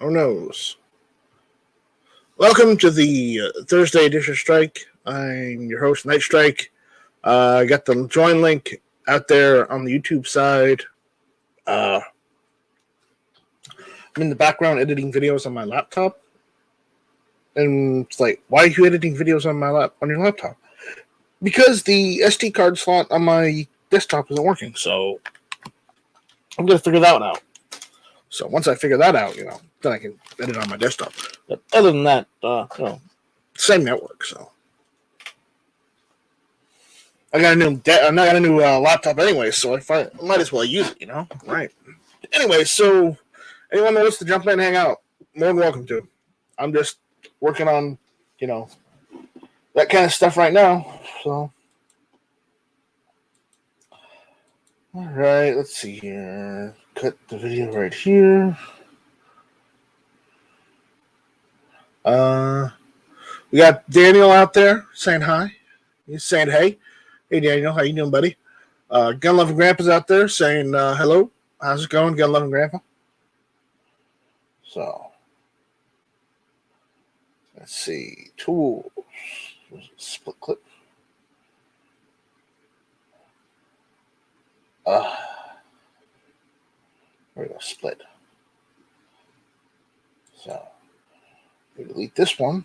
Oh knows. Welcome to the Thursday edition of Strike. I'm your host, Night Strike. I got the join link out there on the YouTube side. I'm in the background editing videos on my laptop. And it's like, why are you editing videos on your laptop? Because the SD card slot on my desktop isn't working, so I'm going to figure that one out. So once I figure that out, then I can edit on my desktop. But other than that, same network. So I got a new laptop anyway, so I might as well use it. Right? Anyway, so anyone that wants to jump in and hang out, more than welcome to. I'm just working on that kind of stuff right now. So all right, let's see here. Cut the video right here. We got Daniel out there saying hi. He's saying hey. Hey Daniel, how you doing, buddy? Gun Loving Grandpa's out there saying hello. How's it going, Gun Loving Grandpa? So let's see. Tools. Split clip. There we go, split. So we delete this one.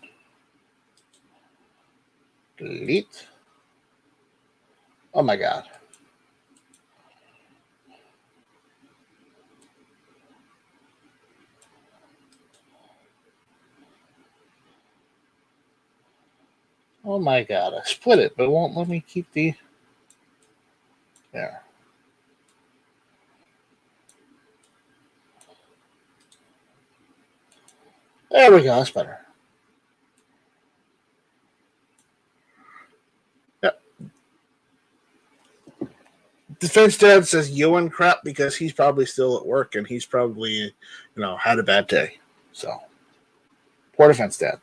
Delete. Oh my God. Oh my God, I split it, but it won't let me keep the... There. There we go, that's better. Yep. Defense Dad says Yoan crap because he's probably still at work and he's probably, had a bad day. So, poor Defense Dad.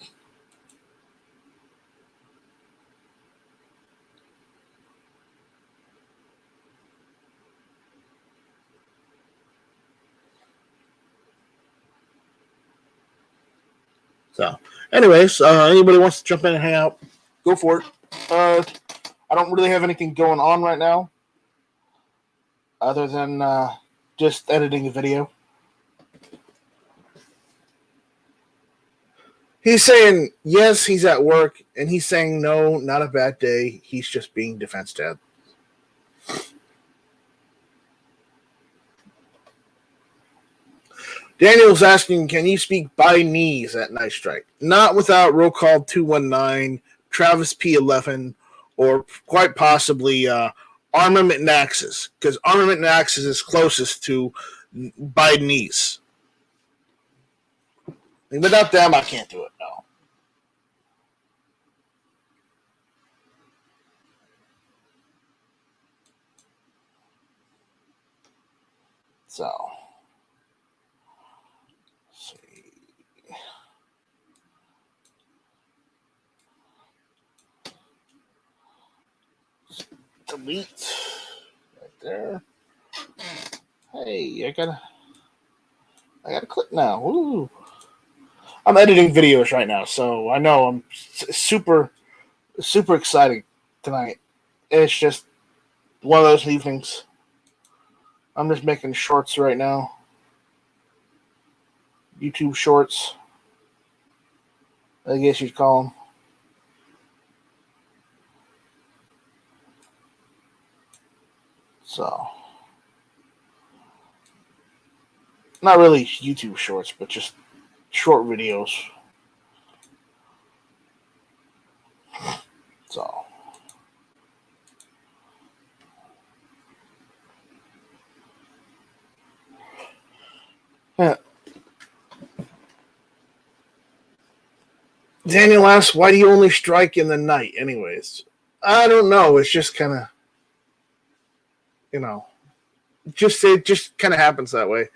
So, anyways, anybody wants to jump in and hang out, go for it. I don't really have anything going on right now other than just editing a video. He's saying, yes, he's at work, and he's saying, no, not a bad day. He's just being Defense Dad. Daniel's asking, can you speak by knees at Night Strike? Not without roll call 219, Travis P11, or quite possibly Armament and Axis, because Armament and Axis is closest to by knees. And without them, I can't do it, no. So... delete right there. Hey, I gotta click now. Woo. I'm editing videos right now, so I know I'm super excited tonight. It's just one of those evenings. I'm just making shorts right now. YouTube shorts, I guess you'd call them. So, not really YouTube shorts, but just short videos. So, yeah. Daniel asks, why do you only strike in the night anyways? I don't know. It's just kind of, it just kind of happens that way.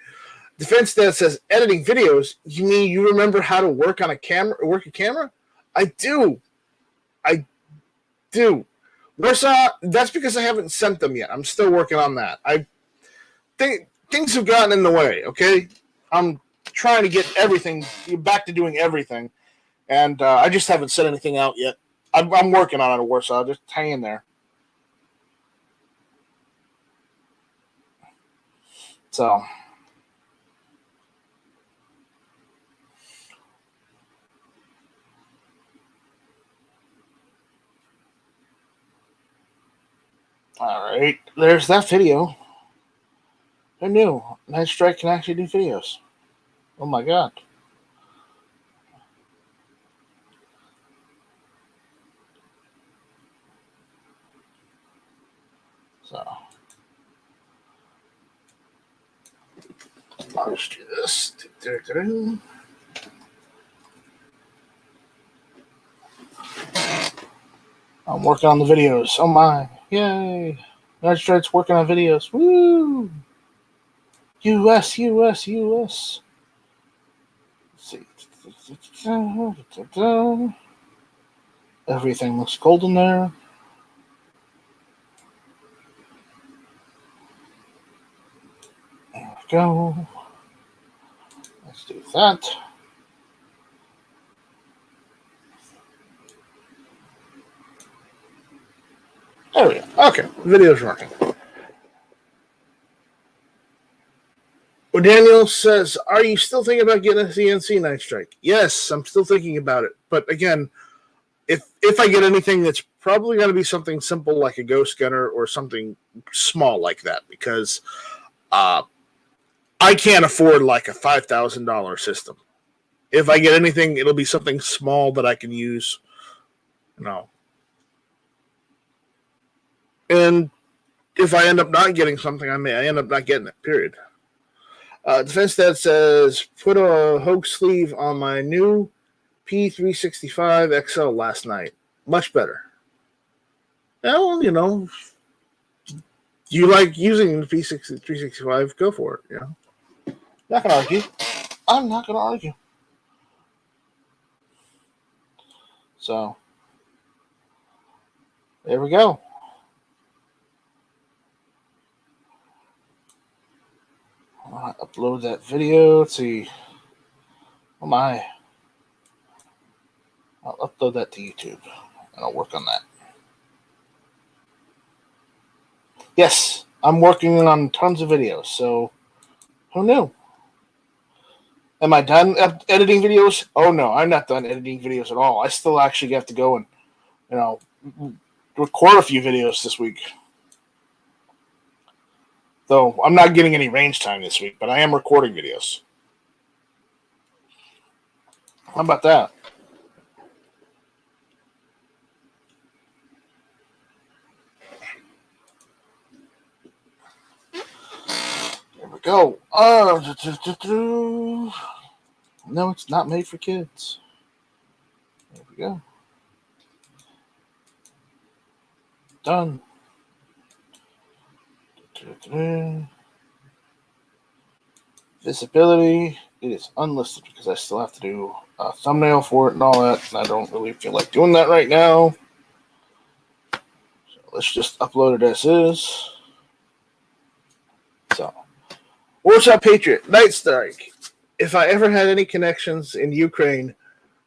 Defense Dad says, editing videos? You mean you remember how to work a camera? I do. Warsaw, that's because I haven't sent them yet. I'm still working on that. I think things have gotten in the way, okay? I'm trying to get everything back to doing everything, and I just haven't said anything out yet. I'm working on it, Warsaw. Just hang in there. So. Alright, there's that video. Who knew? STRYKE can actually do videos. Oh my god. So. I'll just do this. I'm working on the videos. Oh my. Yay. STRYKE's working on videos. Woo! US. Let's see. Everything looks golden there. There we go. Let's do that. There we go. Okay, the video's working. Well, Daniel says, are you still thinking about getting a CNC knife STRYKE? Yes, I'm still thinking about it. But again, if I get anything, that's probably going to be something simple like a ghost gunner or something small like that, because I can't afford like a $5,000 system. If I get anything, it'll be something small that I can use, And if I end up not getting something, I end up not getting it, period. Defense Dad says, put a Hogue sleeve on my new P365 XL last night. Much better. Well, you like using the P365, go for it, Not going to argue. I'm not going to argue. So, there we go. I'll upload that video. Let's see. Oh my. I'll upload that to YouTube, and I'll work on that. Yes, I'm working on tons of videos, so who knew? Am I done editing videos? Oh no, I'm not done editing videos at all. I still actually have to go and, record a few videos this week. Though I'm not getting any range time this week, but I am recording videos. How about that? There we go. No, it's not made for kids. There we go. Done. Visibility. It is unlisted because I still have to do a thumbnail for it and all that, and I don't really feel like doing that right now. So let's just upload it as is. So, Warsaw Patriot, Night Strike. If I ever had any connections in Ukraine,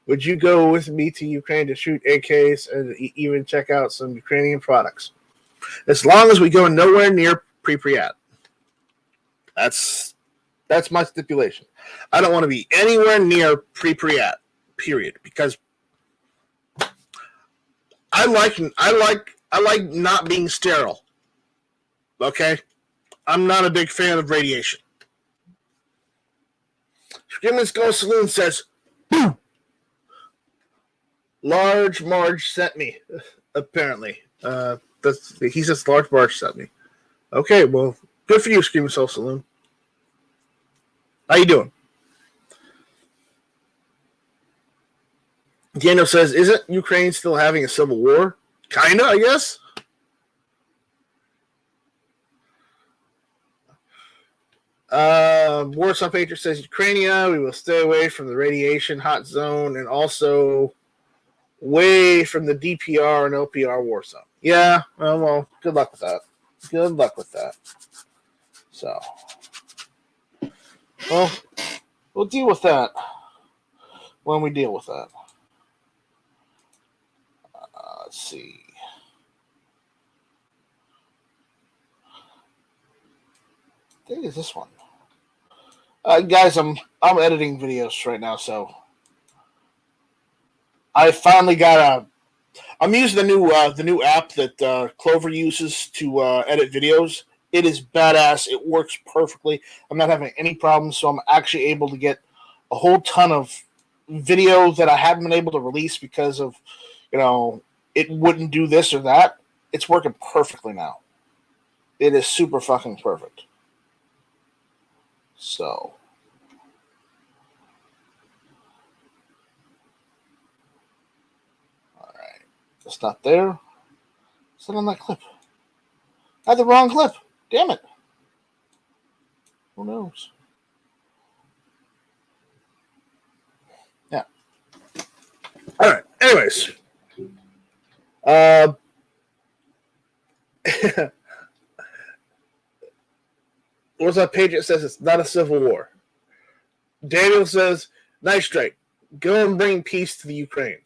would you go with me to Ukraine to shoot AKs and even check out some Ukrainian products? As long as we go nowhere near Pripyat. That's my stipulation. I don't want to be anywhere near Pripyat, period, because I like not being sterile. Okay? I'm not a big fan of radiation. Screaming Skull Saloon says, boom! Large Marge sent me, apparently. He says Large Marge sent me. Okay, well, good for you, Screaming Skull Saloon. How you doing? Daniel says, isn't Ukraine still having a civil war? Kinda, I guess. Warsaw Patriot says, Ukraine, we will stay away from the radiation hot zone and also away from the DPR and LPR war zone. Yeah, well, good luck with that. So, well, We'll deal with that when we deal with that. Let's see. I think it's this one. Guys, I'm editing videos right now, so I finally got I'm using the new app that Clover uses to edit videos. It is badass. It works perfectly. I'm not having any problems, so I'm actually able to get a whole ton of videos that I haven't been able to release because of, it wouldn't do this or that. It's working perfectly now. It is super fucking perfect. So. Alright. It's not there. It's not on that clip. I had the wrong clip. Damn it. Who knows? Yeah. Alright. Anyways. What's that page? It says it's not a civil war. Daniel says, nice strike. Go and bring peace to the Ukraine.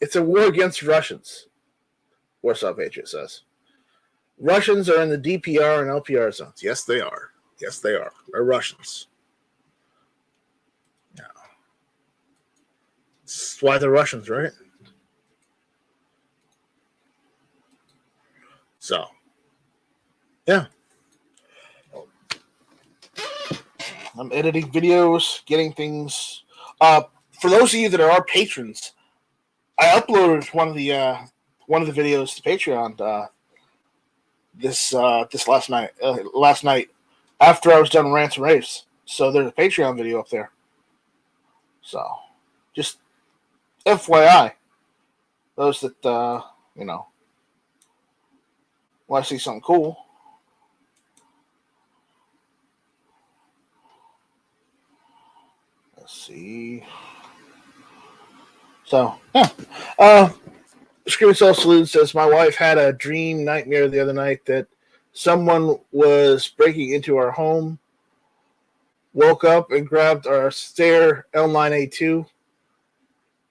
It's a war against Russians. Warsaw Patriot says. Russians are in the DPR and LPR zones. Yes, they are. Yes, they are. They're Russians. Yeah. That's why they're Russians, right? So, yeah. I'm editing videos, getting things. For those of you that are our patrons, I uploaded one of the videos to Patreon this last night. Last night, after I was done rants and raves. So there's a Patreon video up there. So, just FYI, those that want to see something cool. Let's see. So, yeah. Screaming Soul Salute says, my wife had a dream nightmare the other night that someone was breaking into our home, woke up and grabbed our Steyr L9A2,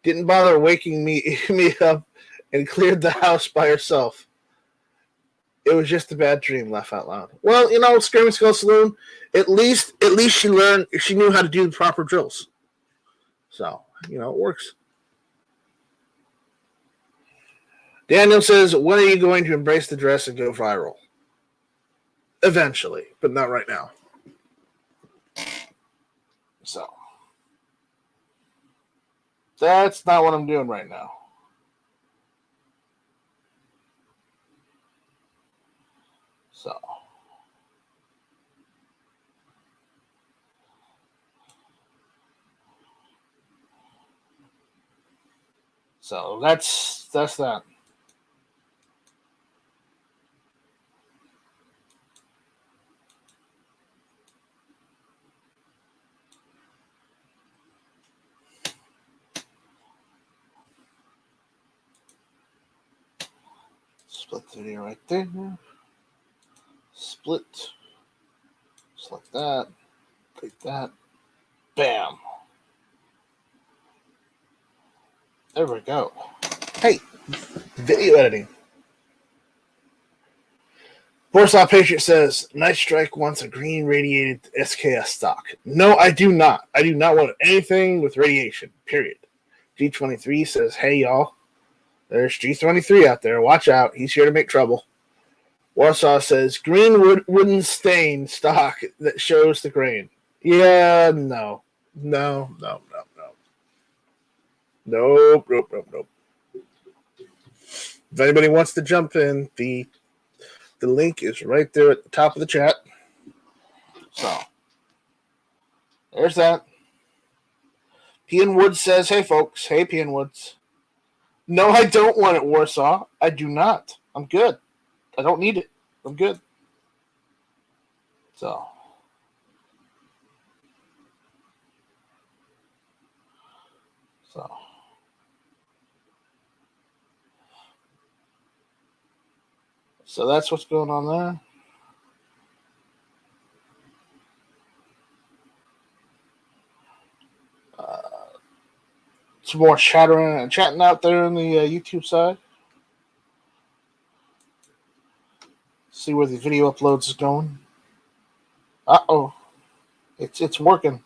didn't bother waking me up, and cleared the house by herself. It was just a bad dream, laugh out loud. Well, Screaming Skull Saloon, at least she knew how to do the proper drills. So, it works. Daniel says, when are you going to embrace the dress and go viral? Eventually, but not right now. So, that's not what I'm doing right now. So that's that. Split the video right there. Split. Select that. Click that. Bam. There we go. Hey, video editing. Warsaw Patriot says, Night Strike wants a green radiated SKS stock. No, I do not. I do not want anything with radiation, period. G23 says, hey, y'all. There's G23 out there. Watch out. He's here to make trouble. Warsaw says, green wooden stain stock that shows the grain. Yeah, no. Nope. If anybody wants to jump in, the link is right there at the top of the chat. So, there's that. Pian Woods says, hey, folks. Hey, Pian Woods. No, I don't want it, Warsaw. I do not. I'm good. I don't need it. I'm good. So that's what's going on there. some more chatting out there on the YouTube side. See where the video uploads is going. Uh-oh. It's working.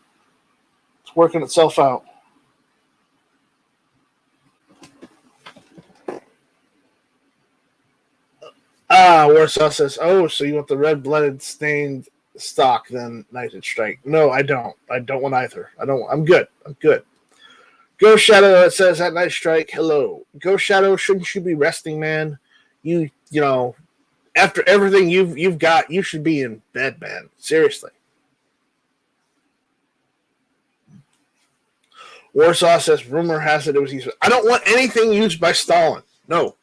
It's working itself out. Warsaw says, oh, so you want the red-blooded stained stock then Knighted Strike? No, I don't. I don't want either. I'm good. Ghost Shadow says at Night Strike, hello. Ghost Shadow, shouldn't you be resting, man? You know, after everything you've got, you should be in bed, man. Seriously. Warsaw says, rumor has it was used. I don't want anything used by Stalin. No,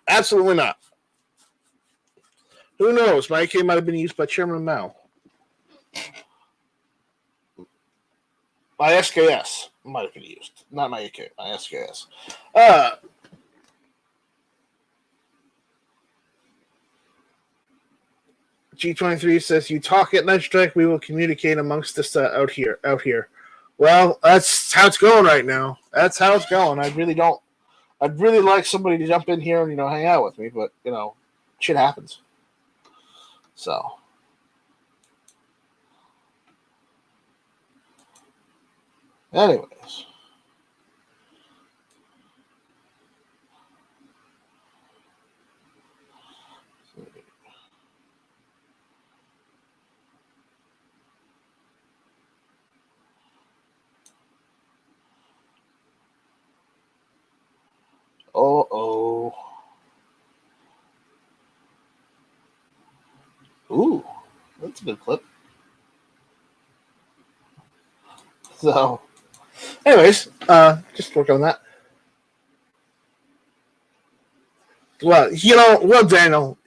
absolutely not. Who knows? My AK might have been used by Chairman Mao. My SKS might have been used. Not my AK, my SKS. G23 says, you talk at Night Strike, we will communicate amongst us out here. Well, that's how it's going right now. That's how it's going. I'd really like somebody to jump in here and, hang out with me, but, shit happens. So. Anyways. Uh-oh. Ooh, that's a good clip. So, anyways, just work on that. Well, Daniel,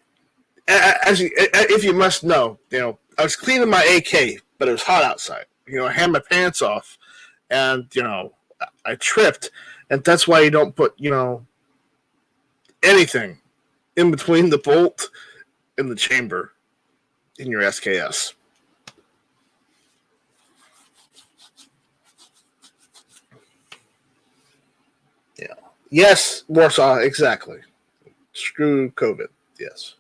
if you must know, I was cleaning my AK, but it was hot outside. I had my pants off, and, I tripped, and that's why you don't put, anything in between the bolt and the chamber in your SKS. Yeah. Yes, Warsaw, exactly. Screw COVID. Yes.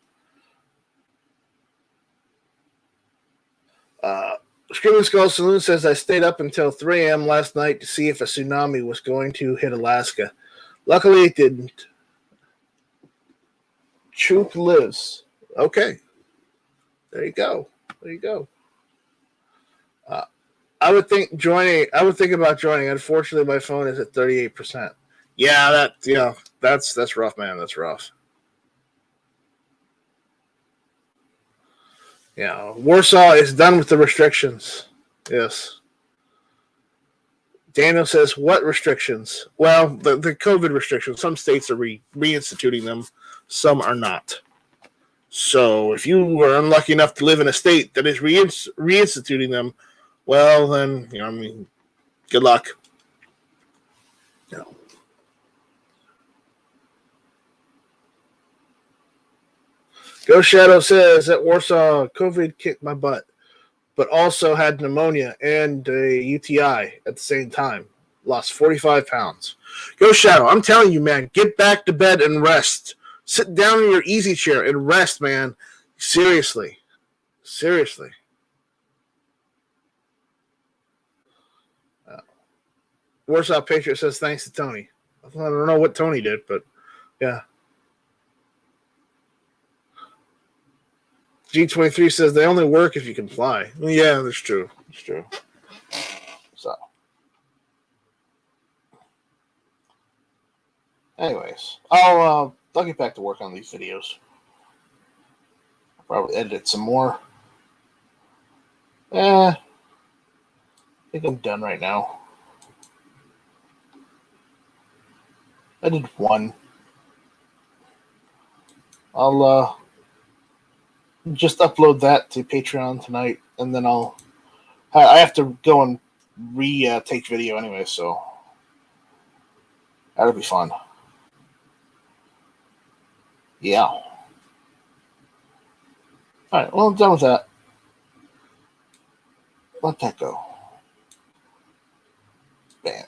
Screaming Skull Saloon says, I stayed up until 3 a.m. last night to see if a tsunami was going to hit Alaska. Luckily, it didn't. Truth lives. Okay. There you go. I would think about joining. Unfortunately, my phone is at 38%. Yeah, that's rough, man. That's rough. Yeah, Warsaw is done with the restrictions. Yes. Daniel says, what restrictions? Well, the COVID restrictions. Some states are reinstituting them. Some are not. So if you were unlucky enough to live in a state that is reinstituting them, well, then, good luck. Ghost Shadow says that Warsaw COVID kicked my butt, but also had pneumonia and a UTI at the same time. Lost 45 pounds. Ghost Shadow, I'm telling you, man, get back to bed and rest. Sit down in your easy chair and rest, man. Seriously. Warsaw Patriot says thanks to Tony. I don't know what Tony did, but yeah. G23 says they only work if you can fly. Well, yeah, that's true. It's true. So, anyways, I'll get back to work on these videos. I'll probably edit it some more. I think I'm done right now. I did one. I'll just upload that to Patreon tonight, and then I have to go and take video anyway, so that'll be fun. Yeah. All right, well, I'm done with that. Let that go. Bam.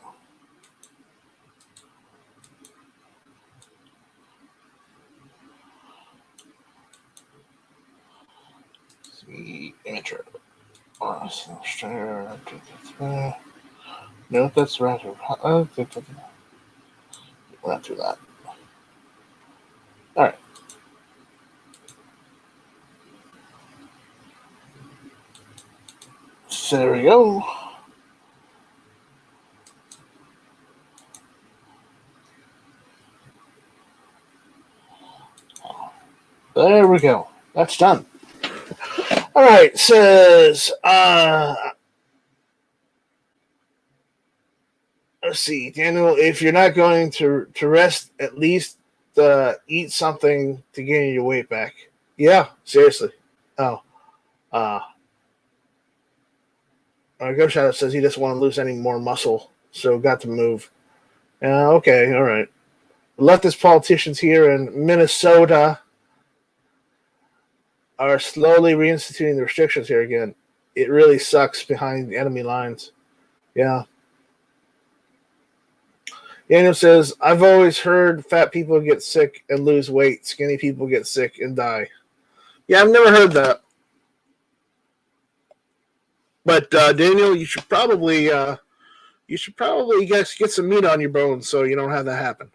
No, that's right. We'll not do that. All right. So there we go. There we go. That's done. All right. Says, let's see, Daniel, if you're not going to rest, at least eat something to gain your weight back. Yeah, seriously. Oh. Go Shadow says he doesn't want to lose any more muscle, so got to move. Okay, all right. Leftist politicians here in Minnesota are slowly reinstituting the restrictions here again. It really sucks behind the enemy lines. Yeah. Daniel says, I've always heard fat people get sick and lose weight. Skinny people get sick and die. Yeah, I've never heard that. But Daniel, you should probably get some meat on your bones so you don't have that happen.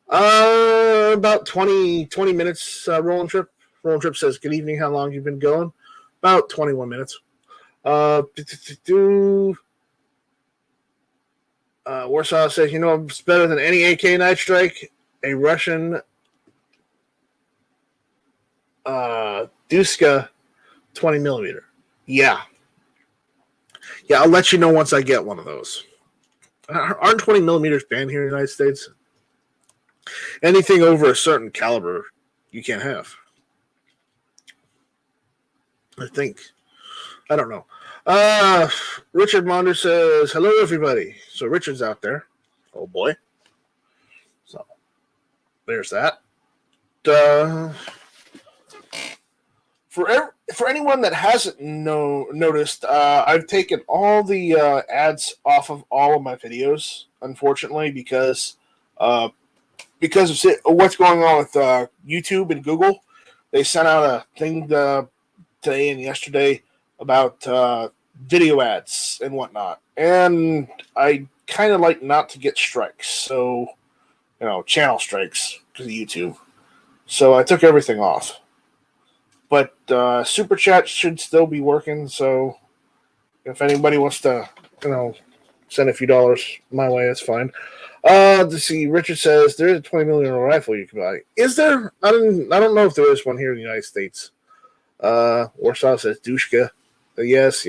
About 20 minutes rolling trip. Rolling trip says, good evening, how long you been going? About 21 minutes. Warsaw says, you know, it's better than any AK Night Strike. A Russian Duska 20 millimeter. Yeah, I'll let you know once I get one of those. Aren't 20 millimeters banned here in the United States? Anything over a certain caliber, you can't have. I think. I don't know. Richard Monder says, hello, everybody. So Richard's out there. Oh, boy. So there's that. For anyone that hasn't noticed, I've taken all the ads off of all of my videos, unfortunately, because of what's going on with YouTube and Google. They sent out a thing today and yesterday about video ads and whatnot. And I kind of like not to get strikes. So, channel strikes to YouTube. So I took everything off. But Super Chat should still be working. So if anybody wants to, send a few dollars my way, that's fine. To see, Richard says there is a 20 million rifle you can buy. Is there? I don't know if there is one here in the United States. Warsaw says Dushka. Yes.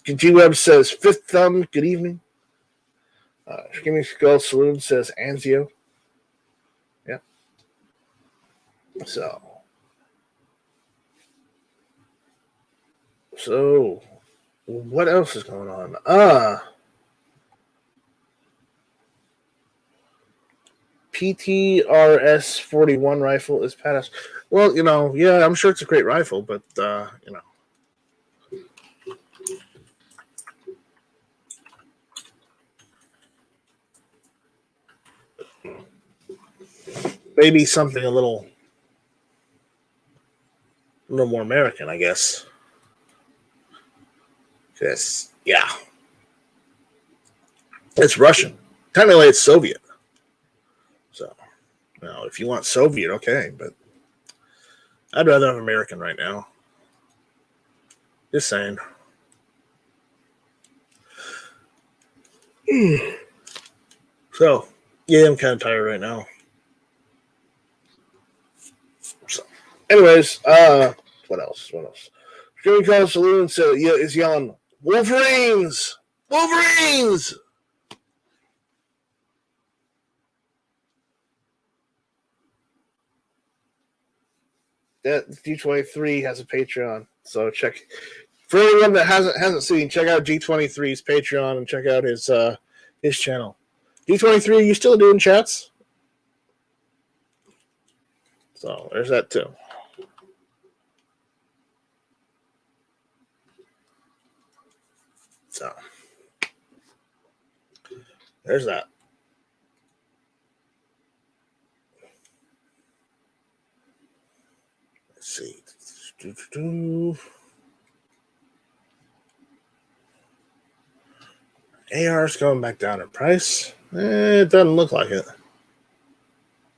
G-Web says Fifth Thumb. Good evening. Skinny Skull Saloon says Anzio. Yeah. So what else is going on? PTRS 41 rifle is past. Well, yeah, I'm sure it's a great rifle, but maybe something a little more American, I guess. Yes, yeah, it's Russian. Technically, it's Soviet. So, if you want Soviet, okay, but I'd rather have American right now. Just saying. So, yeah, I'm kind of tired right now. So, anyways, what else? Streaming Call Saloon is yelling, Wolverines! Wolverines! That G23 has a Patreon, so check. For anyone that hasn't seen, check out G23's Patreon and check out his channel. G23, are you still doing chats? So there's that too. So there's that. Let's see. AR's going back down in price. It doesn't look like it.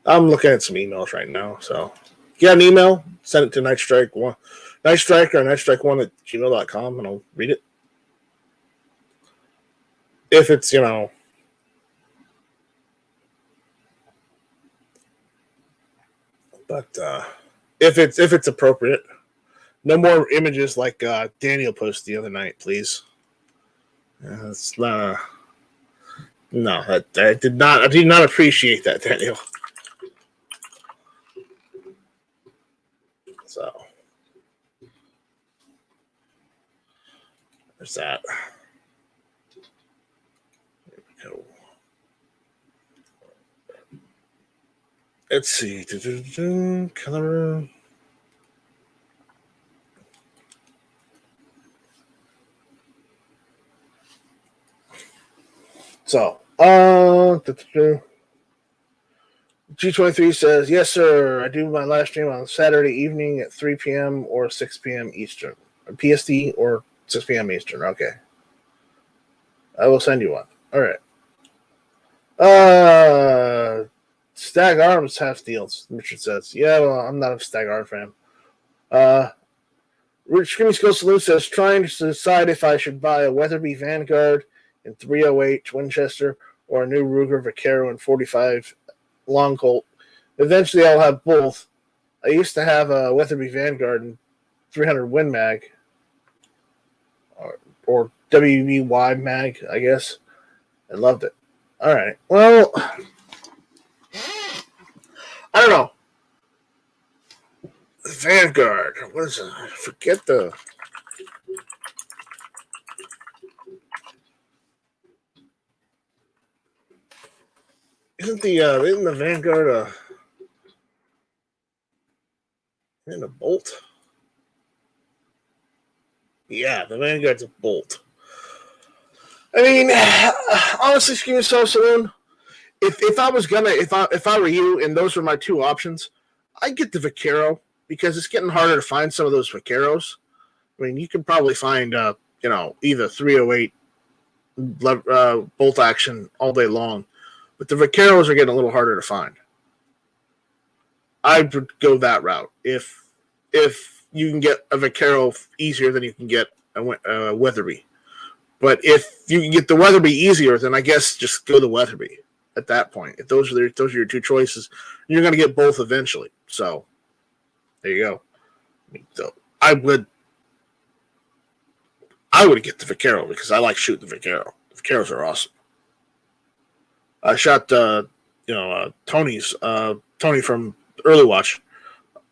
I'm looking at some emails right now. So if you got an email, send it to NightStrike1, NightStrike or NightStrike1 at gmail.com, and I'll read it. If it's, but if it's appropriate. No more images like Daniel posted the other night, please. It's not. No, I did not appreciate that, Daniel. So there's that. There we go. Let's see. Color. So, G23 says, yes, sir. I do my live stream on Saturday evening at 3 p.m. or 6 p.m. Eastern. PST or 6 p.m. Eastern. Okay. I will send you one. All right. Stag Arms have deals, Richard says. Yeah, well, I'm not a Stag Arm fan. Rich Screaming Skull Saloon says, trying to decide if I should buy a Weatherby Vanguard in 308 Winchester or a new Ruger Vaquero in 45 Long Colt. Eventually, I'll have both. I used to have a Weatherby Vanguard in 300 Win Mag or WBY Mag, I guess. I loved it. All right. Well, I don't know. Vanguard. What is it? I forget the. Isn't the Vanguard in a bolt? Yeah, the Vanguard's a bolt. I mean, honestly, Screaming Skull Saloon, if I were you and those were my two options, I'd get the Vaquero because it's getting harder to find some of those Vaqueros. I mean, you can probably find either 308 bolt action all day long. But the Vaqueros are getting a little harder to find. I would go that route. If you can get a Vaquero easier than you can get a Weatherby. But if you can get the Weatherby easier, then I guess just go the Weatherby at that point. If those are your two choices, you're going to get both eventually. So there you go. So I would get the Vaquero because I like shooting the Vaquero. The Vaqueros are awesome. I shot, Tony from Early Watch.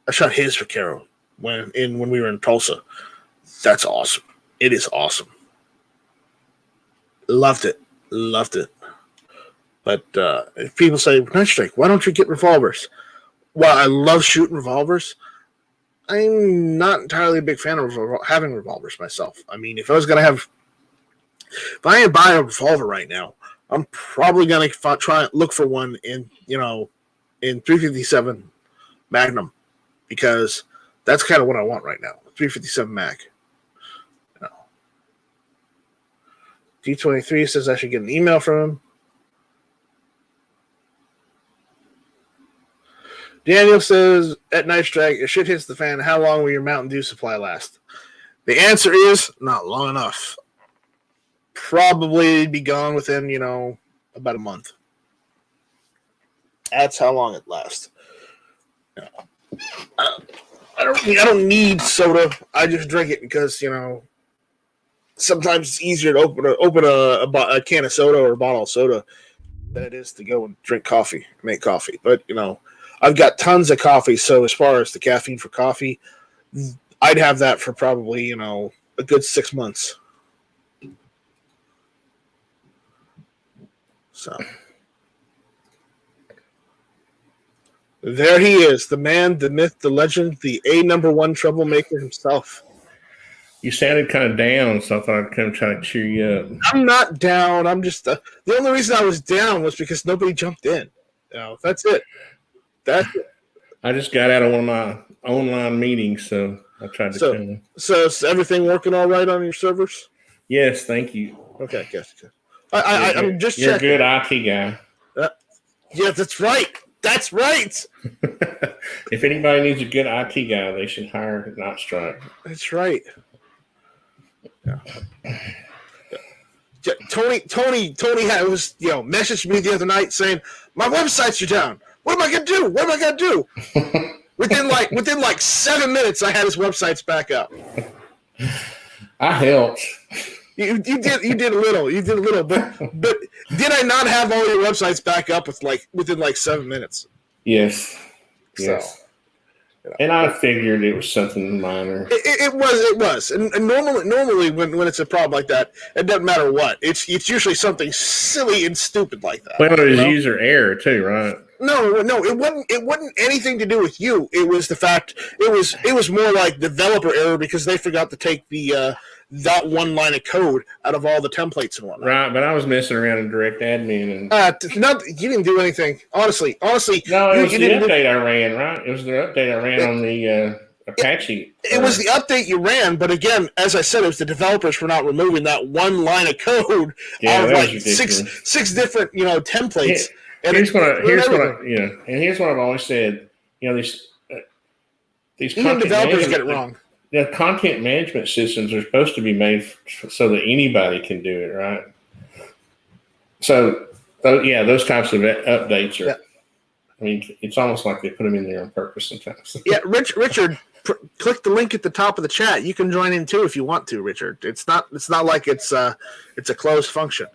I shot his Vaquero when we were in Tulsa. That's awesome. It is awesome. Loved it. But if people say, NightStrike, why don't you get revolvers? Well, I love shooting revolvers. I'm not entirely a big fan of having revolvers myself. I mean, if I buy a revolver right now, I'm probably going to try and look for one in 357 Magnum because that's kind of what I want right now. 357 Mag. D23 says I should get an email from him. Daniel says, at NightStrike, if shit hits the fan, how long will your Mountain Dew supply last? The answer is not long enough. Probably be gone within, about a month. That's how long it lasts. I don't need soda. I just drink it because, sometimes it's easier to open a can of soda or a bottle of soda than it is to go and make coffee. But, I've got tons of coffee. So as far as the caffeine for coffee, I'd have that for probably, a good 6 months. So there he is, the man, the myth, the legend, the #1 troublemaker himself. You sounded kind of down, so I thought I'd come try to cheer you up. I'm not down. I'm just the only reason I was down was because nobody jumped in. That's it. That's it. I just got out of one of my online meetings, so I tried to tell him. So is everything working all right on your servers? Yes, thank you. Okay, good. I'm just checking. You're a good IT guy. Yeah, that's right. That's right. If anybody needs a good IT guy, they should hire Not Strike. That's right. Yeah. Tony was messaged me the other night saying my websites are down. What am I gonna do? Within like 7 minutes, I had his websites back up. I helped. You did a little, but did I not have all your websites back up within like 7 minutes? Yes. So, and I figured it was something minor. It was, and normally when it's a problem like that, it doesn't matter what. It's usually something silly and stupid like that. Well, it was user error too, right? No, it wasn't anything to do with you. It was the fact it was more like developer error because they forgot to take that one line of code out of all the templates and whatnot. Right, but I was messing around in direct admin and you didn't do anything. Honestly. No, it was the update I ran, right? It was the update I ran on the Apache. It was the update you ran, but again, as I said, it was the developers for not removing that one line of code out of like six different templates. Here's what I've always said. These even developers get it wrong. The content management systems are supposed to be made so that anybody can do it, right? So, those types of updates are. Yeah. I mean, it's almost like they put them in there on purpose sometimes. Yeah, Richard, click the link at the top of the chat. You can join in too if you want to, Richard. It's not like it's a closed function.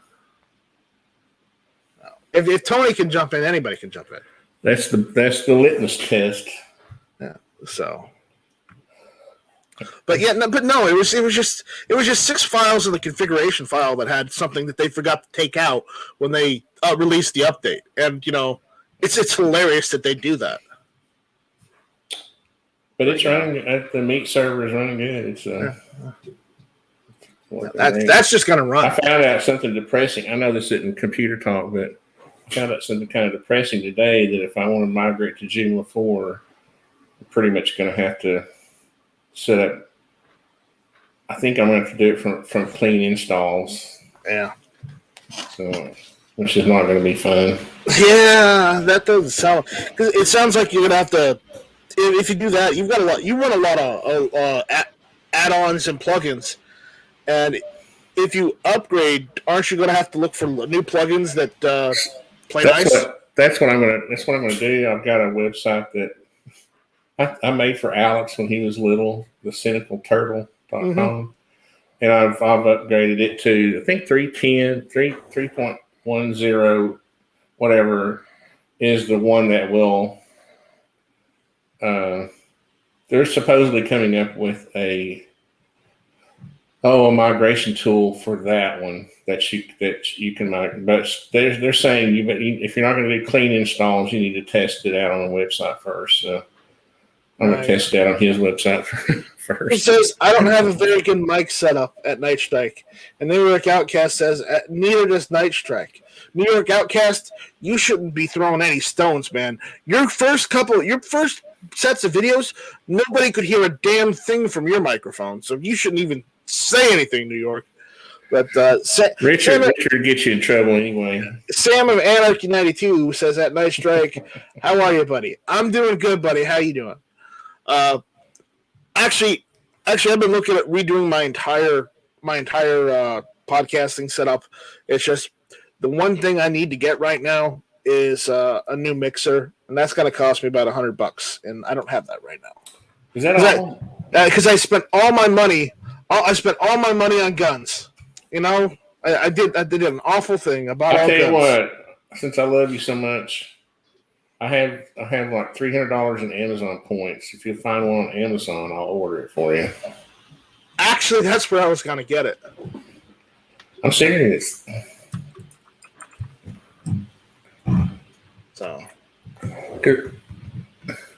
If Tony can jump in, anybody can jump in. That's the litmus test. Yeah. So. But no, it was just 6 files in the configuration file that had something that they forgot to take out when they released the update, and it's hilarious that they do that. But it's running. The meat server is running good. It's that's just gonna run. I found out something depressing. I know this isn't computer talk, but I found out something kind of depressing today. That if I want to migrate to Joomla 4, I'm pretty much going to have to set up. I think I'm going to have to do it from clean installs. Yeah. So, which is not going to be fun. Yeah, that doesn't sound. Because it sounds like you're going to have to. If you do that, you run a lot of add-ons and plugins, and if you upgrade, aren't you going to have to look for new plugins that play nice? That's what I'm going to do. I've got a website that I made for Alex when he was little, the cynicalturtle.com. Mm-hmm. And I've upgraded it to, I think 3.10, whatever is the one that will, they're supposedly coming up with a migration tool for that one that you can migrate. But they're saying if you're not going to do clean installs, you need to test it out on the website first. So I'm going to test it out on his website first. He says, I don't have a very good mic setup at Night Strike. And New York Outcast says, neither does Night Strike. New York Outcast, you shouldn't be throwing any stones, man. Your first sets of videos, nobody could hear a damn thing from your microphone. So you shouldn't even say anything, New York. But Richard gets you in trouble anyway. Sam of Anarchy 92 says at Night Strike, how are you, buddy? I'm doing good, buddy. How you doing? Actually, I've been looking at redoing my entire podcasting setup. It's just the one thing I need to get right now is a new mixer, and that's going to cost me about $100, and I don't have that right now. Is that all? Because I spent all my money. I spent all my money on guns. I did an awful thing about all guns. I tell you what, since I love you so much, I have like $300 in Amazon points. If you find one on Amazon, I'll order it for you. Actually, that's where I was going to get it. I'm serious. So,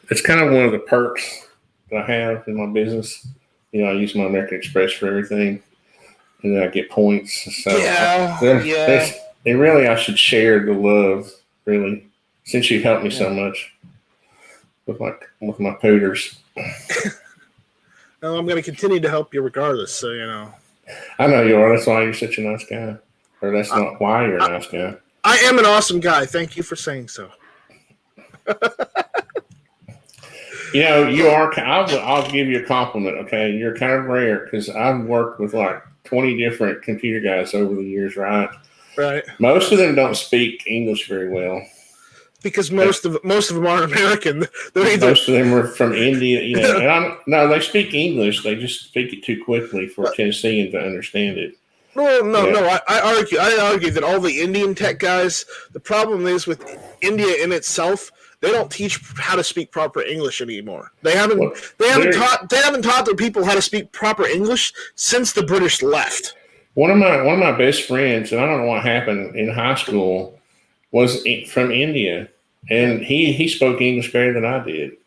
it's kind of one of the perks that I have in my business. I use my American Express for everything, and then I get points. So I should share the love, really, since you've helped me so much with my pooters. No, I'm going to continue to help you regardless. So I know you are. That's why you're such a nice guy. Or that's not why you're a nice guy. I am an awesome guy. Thank you for saying so. You are. I'll give you a compliment. Okay, you're kind of rare because I've worked with like 20 different computer guys over the years. Right. Right. Most of them don't speak English very well. Because most of them aren't American. Most of them are from India. And no, they speak English. They just speak it too quickly for a Tennessean to understand it. No. I argue that all the Indian tech guys. The problem is with India in itself. They don't teach how to speak proper English anymore. They haven't taught their people how to speak proper English since the British left. One of my best friends, and I don't know what happened in high school, was from India, and he spoke English better than I did.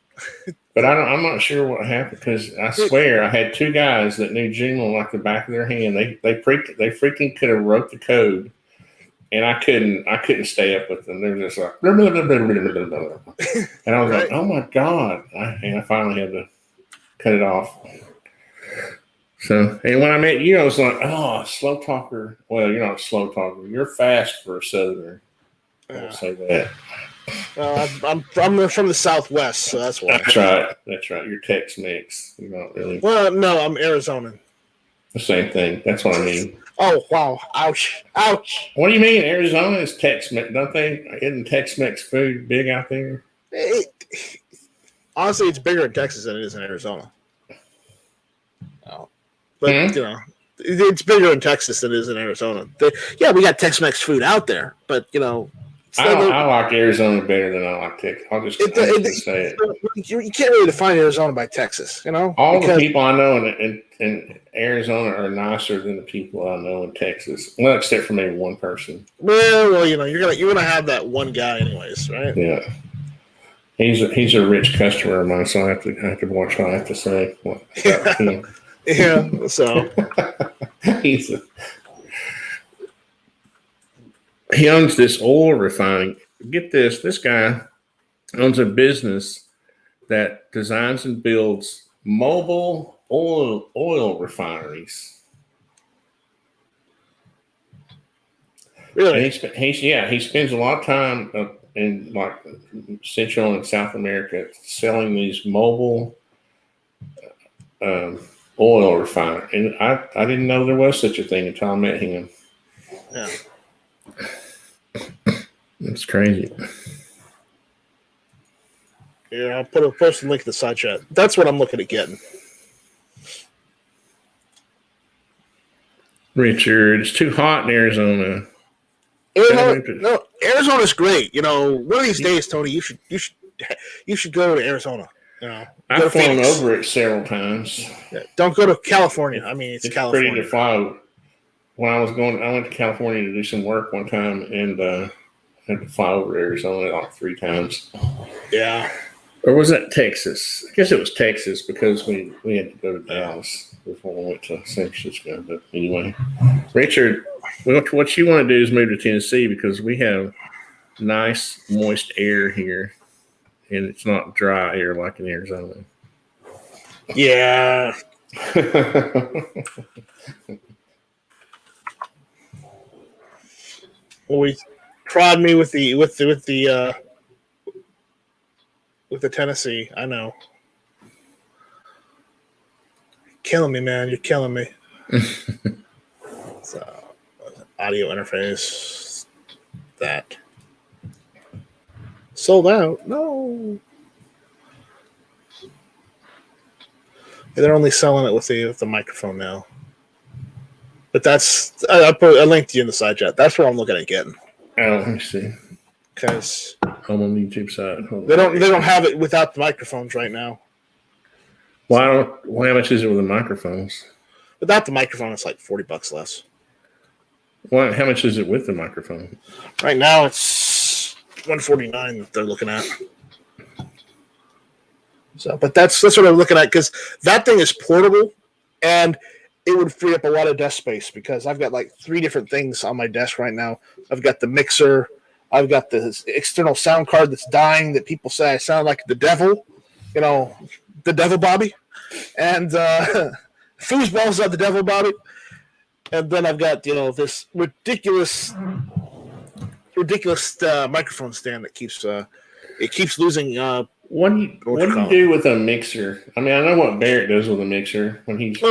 But I'm not sure what happened because I swear I had two guys that knew Joomla like the back of their hand. They freaking could have wrote the code. And I couldn't stay up with them. They were just like, blah, blah, blah, blah, blah, blah, blah. And I was like, oh my God. And I finally had to cut it off. So, and when I met you, I was like, oh, slow talker. Well, you're not a slow talker. You're fast for a Southerner. I'll say that. I'm from the Southwest, so that's why. That's right. You're Tex-Mex. You're not really. Well, no, I'm Arizonan. The same thing. That's what I mean. Oh, wow. Ouch. What do you mean? Arizona is Tex-Mex. Don't they? Isn't Tex-Mex food big out there? Honestly, it's bigger in Texas than it is in Arizona. Oh. But, it's bigger in Texas than it is in Arizona. We got Tex-Mex food out there, but, I like Arizona better than I like Texas. I'll just say it. You can't really define Arizona by Texas, All the people I know in Arizona are nicer than the people I know in Texas. Well, except for maybe one person. Well, you're gonna have that one guy anyways, right? Yeah. He's a rich customer of mine, so I have to watch what I have to say. Yeah. So he owns this oil refining. Get this. This guy owns a business that designs and builds mobile oil refineries. Really? And he spends a lot of time in like Central and South America selling these mobile oil refineries. And I didn't know there was such a thing until I met him. Yeah. It's crazy. Yeah, I'll post a link to the side chat. That's what I'm looking at getting. Richard, it's too hot in Arizona. No, Arizona's great. One of these days, Tony, you should go to Arizona. I've flown over it several times. Yeah, don't go to California. I mean, it's California. Pretty to fly. When I went to California to do some work one time, and had to fly over Arizona like 3 times. Yeah. Or was that Texas? I guess it was Texas because we had to go to Dallas before we went to San Francisco. But anyway, Richard, what you want to do is move to Tennessee because we have nice, moist air here, and it's not dry air like in Arizona. Yeah. Always prod me with the Tennessee. I know. Killing me, man. You're killing me. So, audio interface. That. Sold out. No. They're only selling it with the microphone now. But that's I linked you in the side chat. That's what I'm looking at getting. Oh, let me see. Because I'm on the YouTube side. They don't have it without the microphones right now. How much is it with the microphones? Without the microphone, it's like $40 less. Well, how much is it with the microphone? Right now, it's $149 that they're looking at. So, but that's what I'm looking at because that thing is portable, and it would free up a lot of desk space because I've got like 3 different things on my desk right now. I've got the mixer. I've got the external sound card that's dying that people say I sound like the devil, the devil Bobby. and foosball's not the devil about it. And then I've got this ridiculous microphone stand that keeps losing. What do you do with a mixer? I mean, I know what Barrett does with a mixer when he's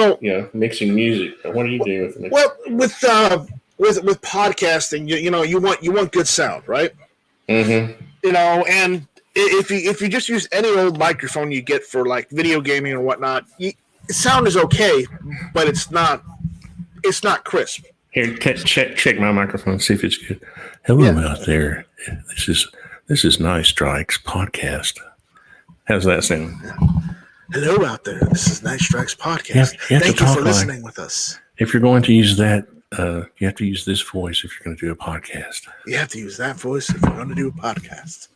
mixing music. But what do you do with a mixer? Well, with podcasting, you want good sound, right? Mm-hmm. And if you just use any old microphone you get for like video gaming or whatnot, sound is okay, but it's not crisp. Here, check my microphone, see if it's good. Hello out there. This is Nice Strikes podcast. How's that sound? Hello out there. This is Nice Strikes podcast. Thank you for listening with us. If you're going to use that, you have to use this voice if you're going to do a podcast. You have to use that voice if you're going to do a podcast.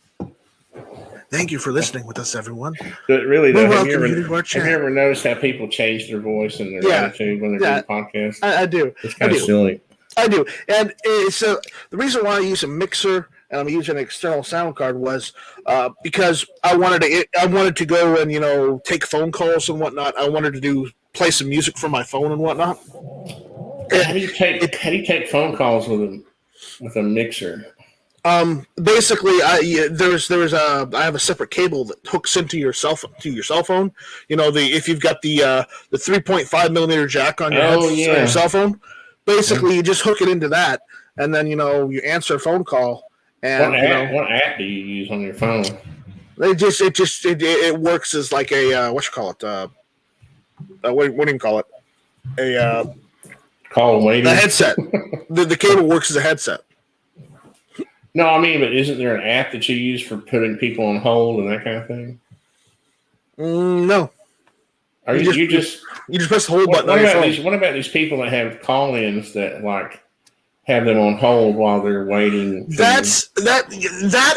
Thank you for listening with us, everyone. But really, though, have you ever noticed how people change their voice and their attitude when they're doing podcasts? I do. It's kind of silly. I do. And so the reason why I use a mixer and I'm using an external sound card was because I wanted to go and take phone calls and whatnot. I wanted to play some music from my phone and whatnot. How do you take phone calls with a mixer? Basically, I have a separate cable that hooks into your cell phone. If you've got the 3.5 millimeter jack on your cell phone, basically you just hook it into that, and then you answer a phone call. And what app do you use on your phone? It works as like a what do you call it? A call waiting. A headset. the cable works as a headset. No, I mean, but isn't there an app that you use for putting people on hold and that kind of thing? No. You just press the hold button on your phone. What about these people that have call-ins that like have them on hold while they're waiting? That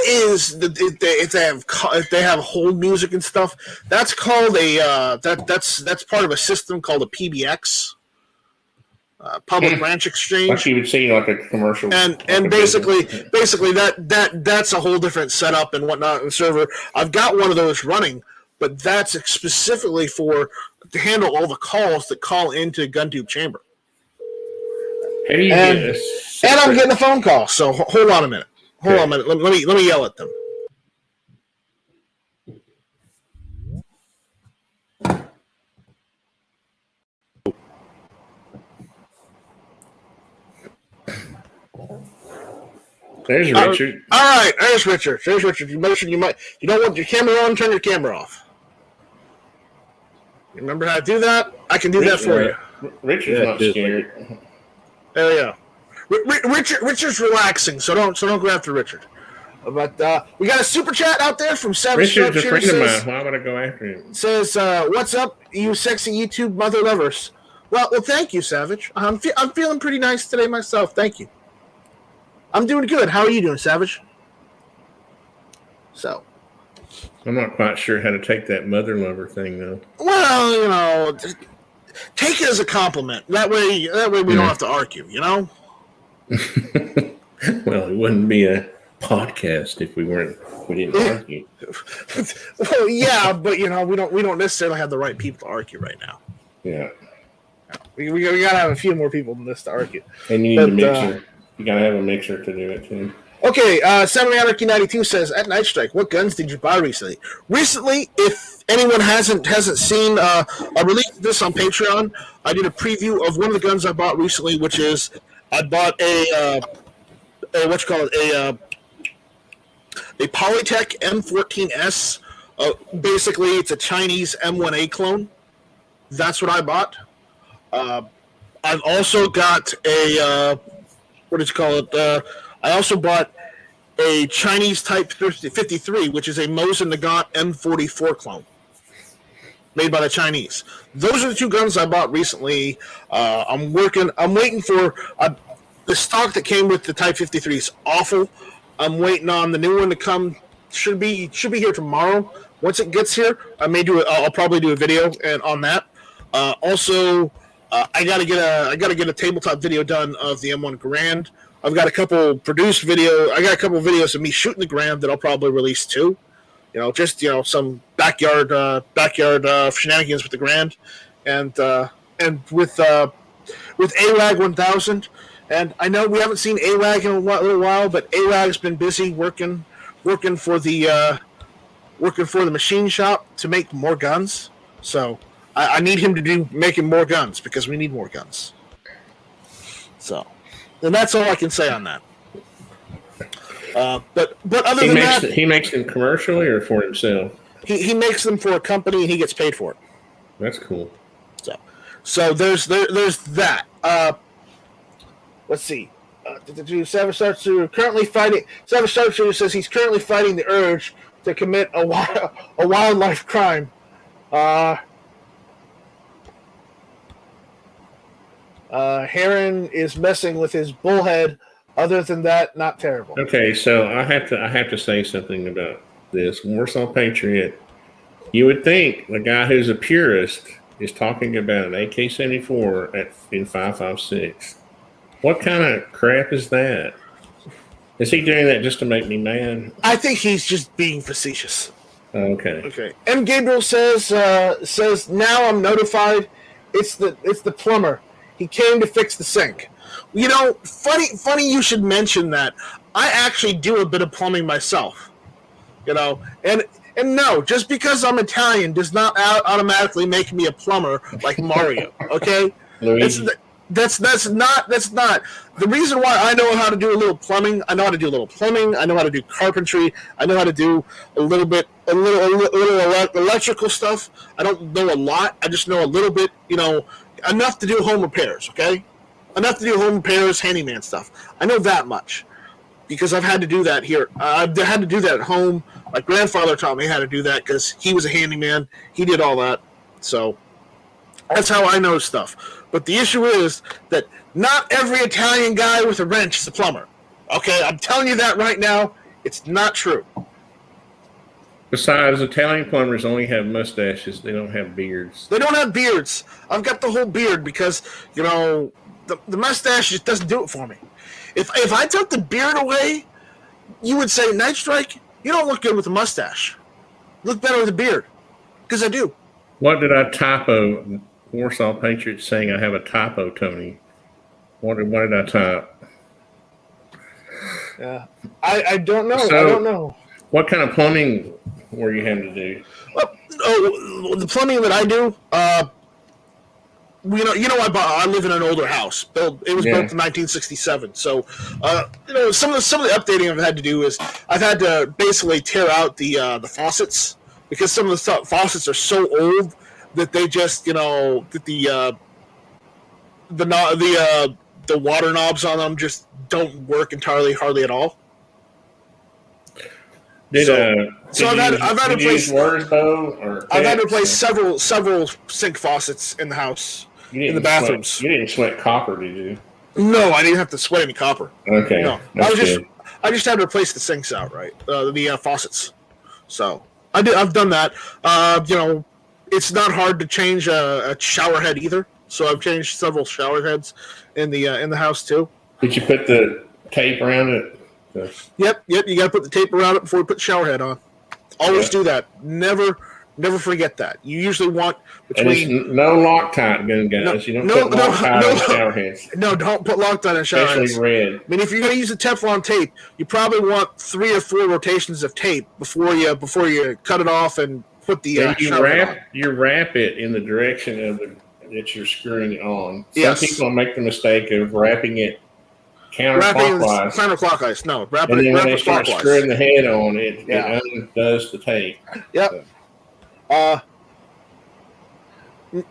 is if they have hold music and stuff. That's called that's part of a system called a PBX. Public branch exchange. Like you would see like a commercial. And basically that's a whole different setup and whatnot and server. I've got one of those running, but that's specifically to handle all the calls that call into GunTube Chamber. How do you get this? And I'm getting a phone call, so hold on a minute. Hold on a minute. Let me yell at them. There's Richard. All right, there's Richard. You don't want your camera on, turn your camera off. You remember how to do that? I can do that for you. Richard's not scared. There we go. Richard's relaxing, so don't go after Richard. But we got a super chat out there from Savage. Richard's a friend of mine. Why would I go after him? Says, "What's up, you sexy YouTube mother lovers?" Well, thank you, Savage. I'm feeling pretty nice today myself. Thank you. I'm doing good. How are you doing, Savage? So, I'm not quite sure how to take that mother lover thing, though. Well, take it as a compliment. That way we don't have to argue. Well, it wouldn't be a podcast if we didn't argue. Well, yeah, but we don't necessarily have the right people to argue right now. Yeah, we gotta have a few more people than this to argue. And you need a mixer. You gotta have a mixer to do it too. Okay, Samurai Anarchy 92 says, at Night Strike, what guns did you buy recently? Recently, if anyone hasn't seen, I released this on Patreon. I did a preview of one of the guns I bought recently, which is I bought a Polytech M14S. Basically, it's a Chinese M1A clone. That's what I bought. I've also got a I also bought a Chinese Type 53, which is a Mosin Nagant M44 clone, made by the Chinese. Those are the two guns I bought recently. I'm waiting for the stock that came with the Type 53 is awful. I'm waiting on the new one to come. Should be here tomorrow. Once it gets here, I'll probably do a video on that. Also, I gotta get a tabletop video done of the M1 Garand. I've got a couple produced videos. I got a couple of videos of me shooting the Garand that I'll probably release too. Just some backyard shenanigans with the Grand, and with AWAG 1000. And I know we haven't seen AWAG in a little while, but AWAG's been busy working for the machine shop to make more guns. So I need him to do making more guns because we need more guns. So, and that's all I can say on that. But other than that, he makes them commercially or for himself. He makes them for a company and he gets paid for it. That's cool. So there's that. Let's see. Savage Sharpshooter currently fighting. Savage Sharpshooter says he's currently fighting the urge to commit a wildlife crime. Heron is messing with his bullhead. Other than that, not terrible. Okay, so I have to say something about this. Warsaw Patriot. You would think the guy who's a purist is talking about an AK-74 in 5.56. What kind of crap is that? Is he doing that just to make me mad? I think he's just being facetious. Okay. Okay. M. Gabriel says now I'm notified. It's the plumber. He came to fix the sink. Funny you should mention that. I actually do a bit of plumbing myself. And no, just because I'm Italian does not automatically make me a plumber like Mario. Okay, that's not the reason why I know how to do a little plumbing. I know how to do a little plumbing. I know how to do carpentry. I know how to do a little electrical stuff. I don't know a lot. I just know a little bit. Enough to do home repairs. Okay, enough to do home repairs, handyman stuff. I know that much because I've had to do that here. I've had to do that at home. My grandfather taught me how to do that because he was a handyman. He did all that. So that's how I know stuff. But the issue is that not every Italian guy with a wrench is a plumber. Okay, I'm telling you that right now. It's not true. Besides, Italian plumbers only have mustaches. They don't have beards. They don't have beards. I've got the whole beard because, the mustache just doesn't do it for me. If I took the beard away, you would say, Night Strike, you don't look good with a mustache. You look better with a beard. Because I do. What did I typo? Warsaw Patriot saying I have a typo, Tony. What did I type? Yeah. I don't know. So, I don't know. What kind of plumbing were you having to do? Well, the plumbing that I do, I live in an older house. It was built in 1967. So, some of the updating I've had to do is I've had to basically tear out the faucets because some of the faucets are so old that they just that the water knobs on them just don't work entirely, hardly at all. I've had to replace several sink faucets in the house. In the bathrooms. You didn't sweat copper, did you? No, I didn't have to sweat any copper. Okay. No, I just had to replace the sinks outright, the faucets. So I've done that. It's not hard to change a shower head either. So I've changed several shower heads in the house too. Did you put the tape around it? Yep. You got to put the tape around it before you put the shower head on. Always do that. Never forget that. You usually want between... And no Loctite gun, guys. You don't put Loctite in shower heads. No, don't put Loctite in shower heads. Especially red. I mean, if you're going to use a Teflon tape, you probably want 3 or 4 rotations of tape before you cut it off and put the shower head on. You wrap it in the direction that you're screwing it on. Yes. Some people make the mistake of wrapping it counterclockwise. Counterclockwise. No, wrap it. And then when they start screwing the head on, it undoes the tape. Yep. So.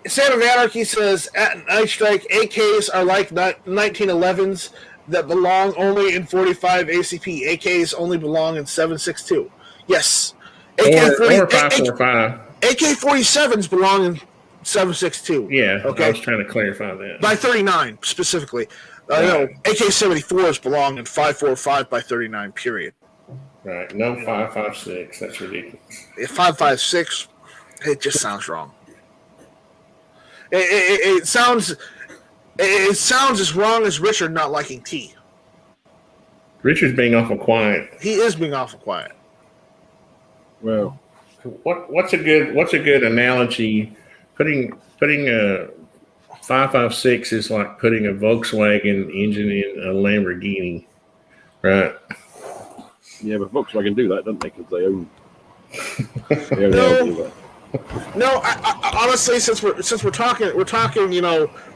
Son of Anarchy says, at Night Strike, AKs are like 1911s that belong only in 45 ACP. AKs only belong in 7.62. Yes. Or 5.45. AK-47s belong in 7.62. Yeah, okay. I was trying to clarify that. By 39, specifically. AK-74s belong in 5.45 by 39, period. Right. No 5.56. That's ridiculous. 5.56, it just sounds wrong. It sounds as wrong as Richard not liking tea. Richard's being awful quiet. He is being awful quiet. Well, what's a good analogy? Putting a 556 is like putting a Volkswagen engine in a Lamborghini, right? yeah, but Volkswagen do that, don't they? Because they own. No, I honestly, since we're talking,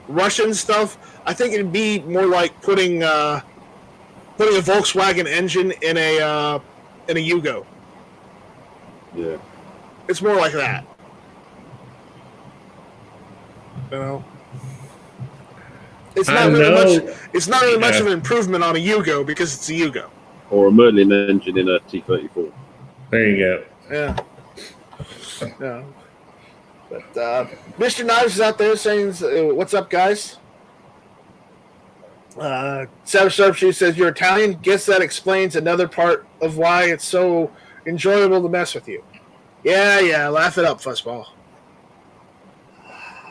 Russian stuff. I think it'd be more like putting a Volkswagen engine in a Yugo. Yeah, it's more like that. It's not really much of an improvement on a Yugo because it's a Yugo. Or a Merlin engine in a T34. There you go. Yeah. Yeah. But Mr. Knives is out there saying, "What's up, guys?" Savage Sharpshooter says, "You're Italian. Guess that explains another part of why it's so enjoyable to mess with you." Yeah. Laugh it up, fuzzball.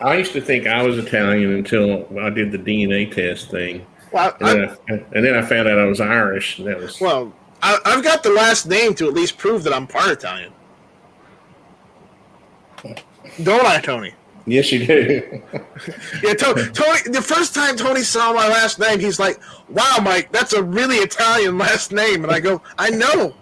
I used to think I was Italian until I did the DNA test thing. Well, and then I found out I was Irish. And that was I've got the last name to at least prove that I'm part Italian. Don't I, Tony? Yes, you do. Yeah, Tony. The first time Tony saw my last name, he's like, "Wow, Mike, that's a really Italian last name." And I go, "I know.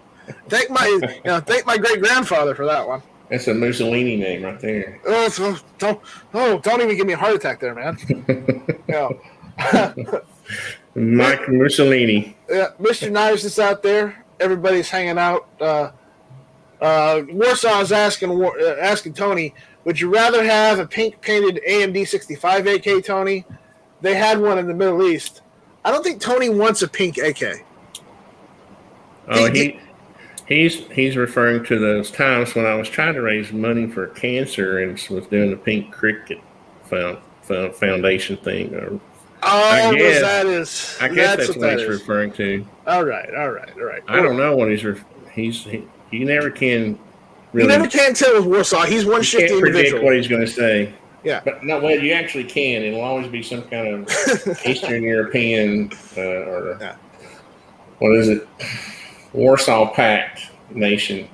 Thank my great grandfather for that one." That's a Mussolini name right there. Don't even give me a heart attack there, man. Mike Mussolini. Yeah, Mr. Knives is out there. Everybody's hanging out. Warsaw is asking Tony, would you rather have a pink painted AMD 65 AK, Tony? They had one in the Middle East. I don't think Tony wants a pink AK. Oh, he's referring to those times when I was trying to raise money for cancer and was doing the Pink Cricket Foundation thing. I guess that's what he's referring to. All right. I don't know what you never can really. You never can tell with Warsaw. He's one shifty individual. Predict what he's going to say. Yeah. But no, well, you actually can. It'll always be some kind of Eastern European what is it? Warsaw Pact nation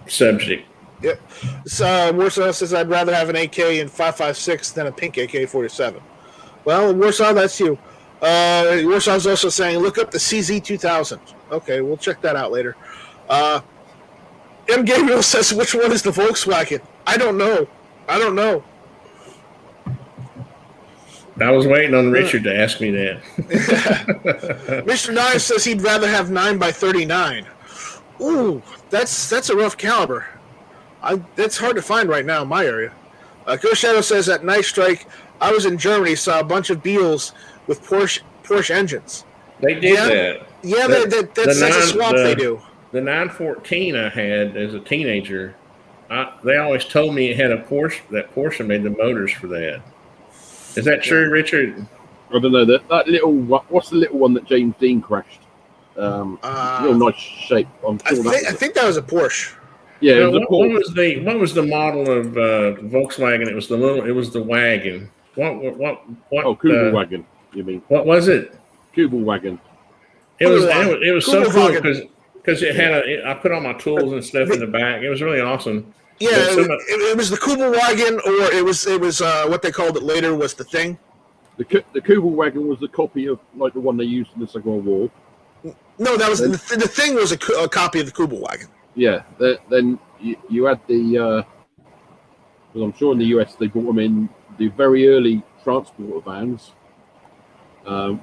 subject. Yep. So Warsaw says, I'd rather have an AK in 5.56 than a pink AK-47. Well, Warsaw, that's you. Warsaw's also saying, look up the CZ2000. Okay, we'll check that out later. M. Gabriel says, which one is the Volkswagen? I don't know. I was waiting on Richard to ask me that. Mr. Knives says he'd rather have 9x39. Ooh, that's a rough caliber. That's hard to find right now in my area. Ghost Shadow says at Night Strike, I was in Germany, saw a bunch of Beetles with Porsche engines. They did that. Yeah, that's a swap they do. The 914 I had as a teenager, they always told me it had a Porsche. That Porsche made the motors for that. Is that true, Richard? I don't know. That little, what's the little one that James Dean crashed? Real nice shape. I'm sure I think that was a Porsche. Yeah. No, what was the model of Volkswagen? It was the wagon. What? Oh, Kubel wagon. You mean? What was it? Kubel wagon. It was so cool because it had I put all my tools and stuff in the back. It was really awesome. Yeah, it was the Kubel wagon, or it was what they called it later was the Thing. The Kubel wagon was the copy of like the one they used in the Second World War. No, that was the Thing was a copy of the Kubel wagon. Yeah, then you had the. Because I'm sure in the US they brought them in the very early transporter vans,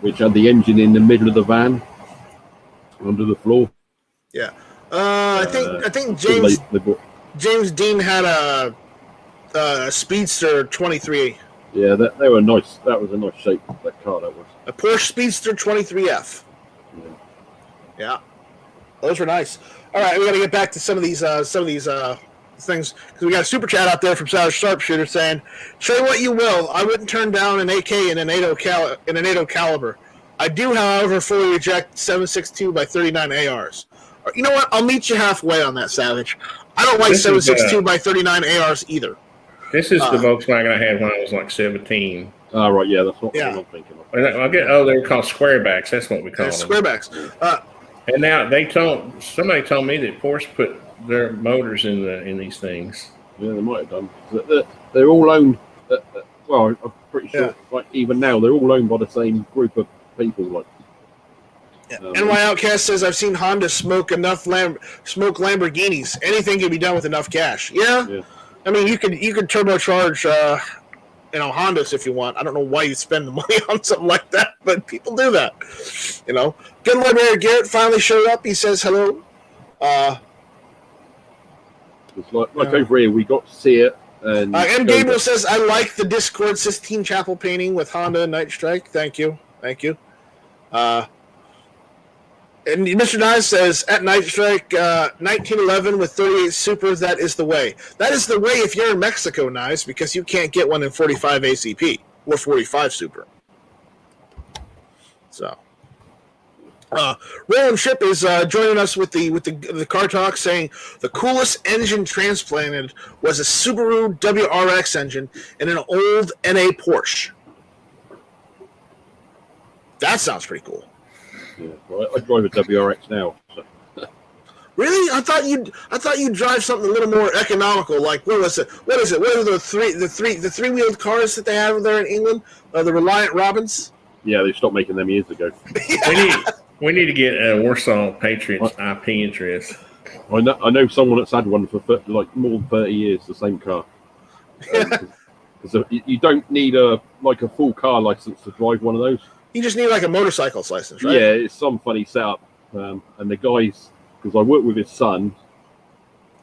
which had the engine in the middle of the van, under the floor. Yeah, I think James Dean had a Speedster 23. Yeah, they were nice. That was a nice shape. That car, that was a Porsche Speedster 23F. Yeah, those were nice. All right, we got to get back to some of these things because we got a super chat out there from Savage Sharpshooter saying, "Say what you will, I wouldn't turn down an AK in a NATO caliber. I do, however, fully reject 7.62x39 ARs. You know what? I'll meet you halfway on that, Savage. I don't like 7.62x39 ARs either. This is the Volkswagen I had when I was like 17. Oh, right, yeah, that's what I'm thinking of. They were called squarebacks. That's what we call them. Squarebacks. And now somebody told me that Porsche put their motors in these things. Yeah, they might have done. They're all owned. Well, I'm pretty sure. Yeah. Like even now, they're all owned by the same group of people. Like. NY Outcast says, I've seen Honda smoke Lamborghinis. Anything can be done with enough cash. Yeah. I mean, you could turbocharge, Hondas if you want. I don't know why you spend the money on something like that, but people do that. Good Library Garrett finally showed up. He says hello. It's like over here, we got to see it. And Gabriel says, I like the Discord Sistine Chapel painting with Honda and Night Strike. Thank you. And Mr. Nye says, at Night Strike, 1911 with 38 Supers, that is the way. That is the way if you're in Mexico, Nyes, because you can't get one in 45 ACP or 45 Super. So, Roland Ship is joining us with the car talk, saying the coolest engine transplanted was a Subaru WRX engine in an old NA Porsche. That sounds pretty cool. Yeah, well, I drive a WRX now. So. Really? I thought you'd drive something a little more economical. Like what is it? What are the three-wheeled cars that they have there in England? The Reliant Robins. Yeah, they stopped making them years ago. We need to get Warsaw Patriots IP address. I know someone that's had one for like more than 30 years. The same car. So you don't need a full car license to drive one of those. You just need like a motorcycle's license, right? Yeah, it's some funny setup. And the guys, because I worked with his son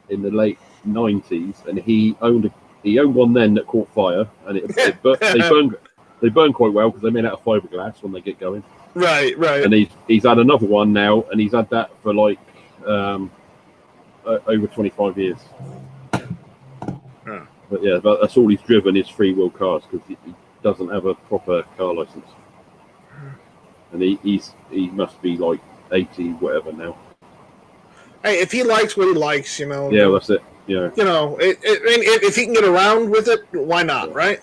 in the late 90s, and he owned one then that caught fire, and they burn quite well because they're made out of fiberglass when they get going. Right. And he's had another one now, and he's had that for like over 25 years. Huh. But yeah, that's all he's driven is free-wheel cars because he doesn't have a proper car license. And he must be like 80 whatever now. Hey, if he likes what he likes, Yeah, that's it. Yeah. If he can get around with it, why not, right?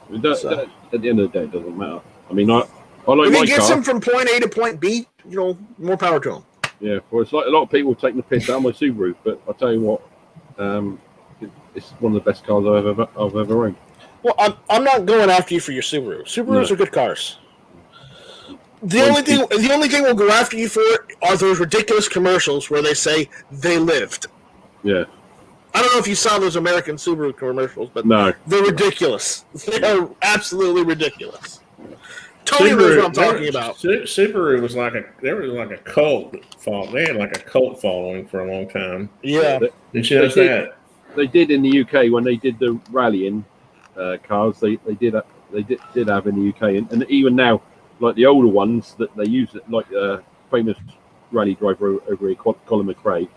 That's it. At the end of the day, it doesn't matter. I mean, I like my car. If he gets him from point A to point B, more power to him. Yeah, well, it's like a lot of people taking the piss out of my Subaru, but I tell you what, it's one of the best cars I've ever owned. Well, I'm not going after you for your Subaru. Subarus are good cars. The only thing we'll go after you for are those ridiculous commercials where they say they lived. Yeah. I don't know if you saw those American Subaru commercials, but no, they're ridiculous. They are absolutely ridiculous. Tony knows what I'm talking about. Subaru was like a cult following. They had like a cult following for a long time. Yeah. Did you know that? They did in the UK when they did the rallying cars. They did have in the UK, and even now. Like the older ones that they use, like famous rally driver over here, Colin McRae,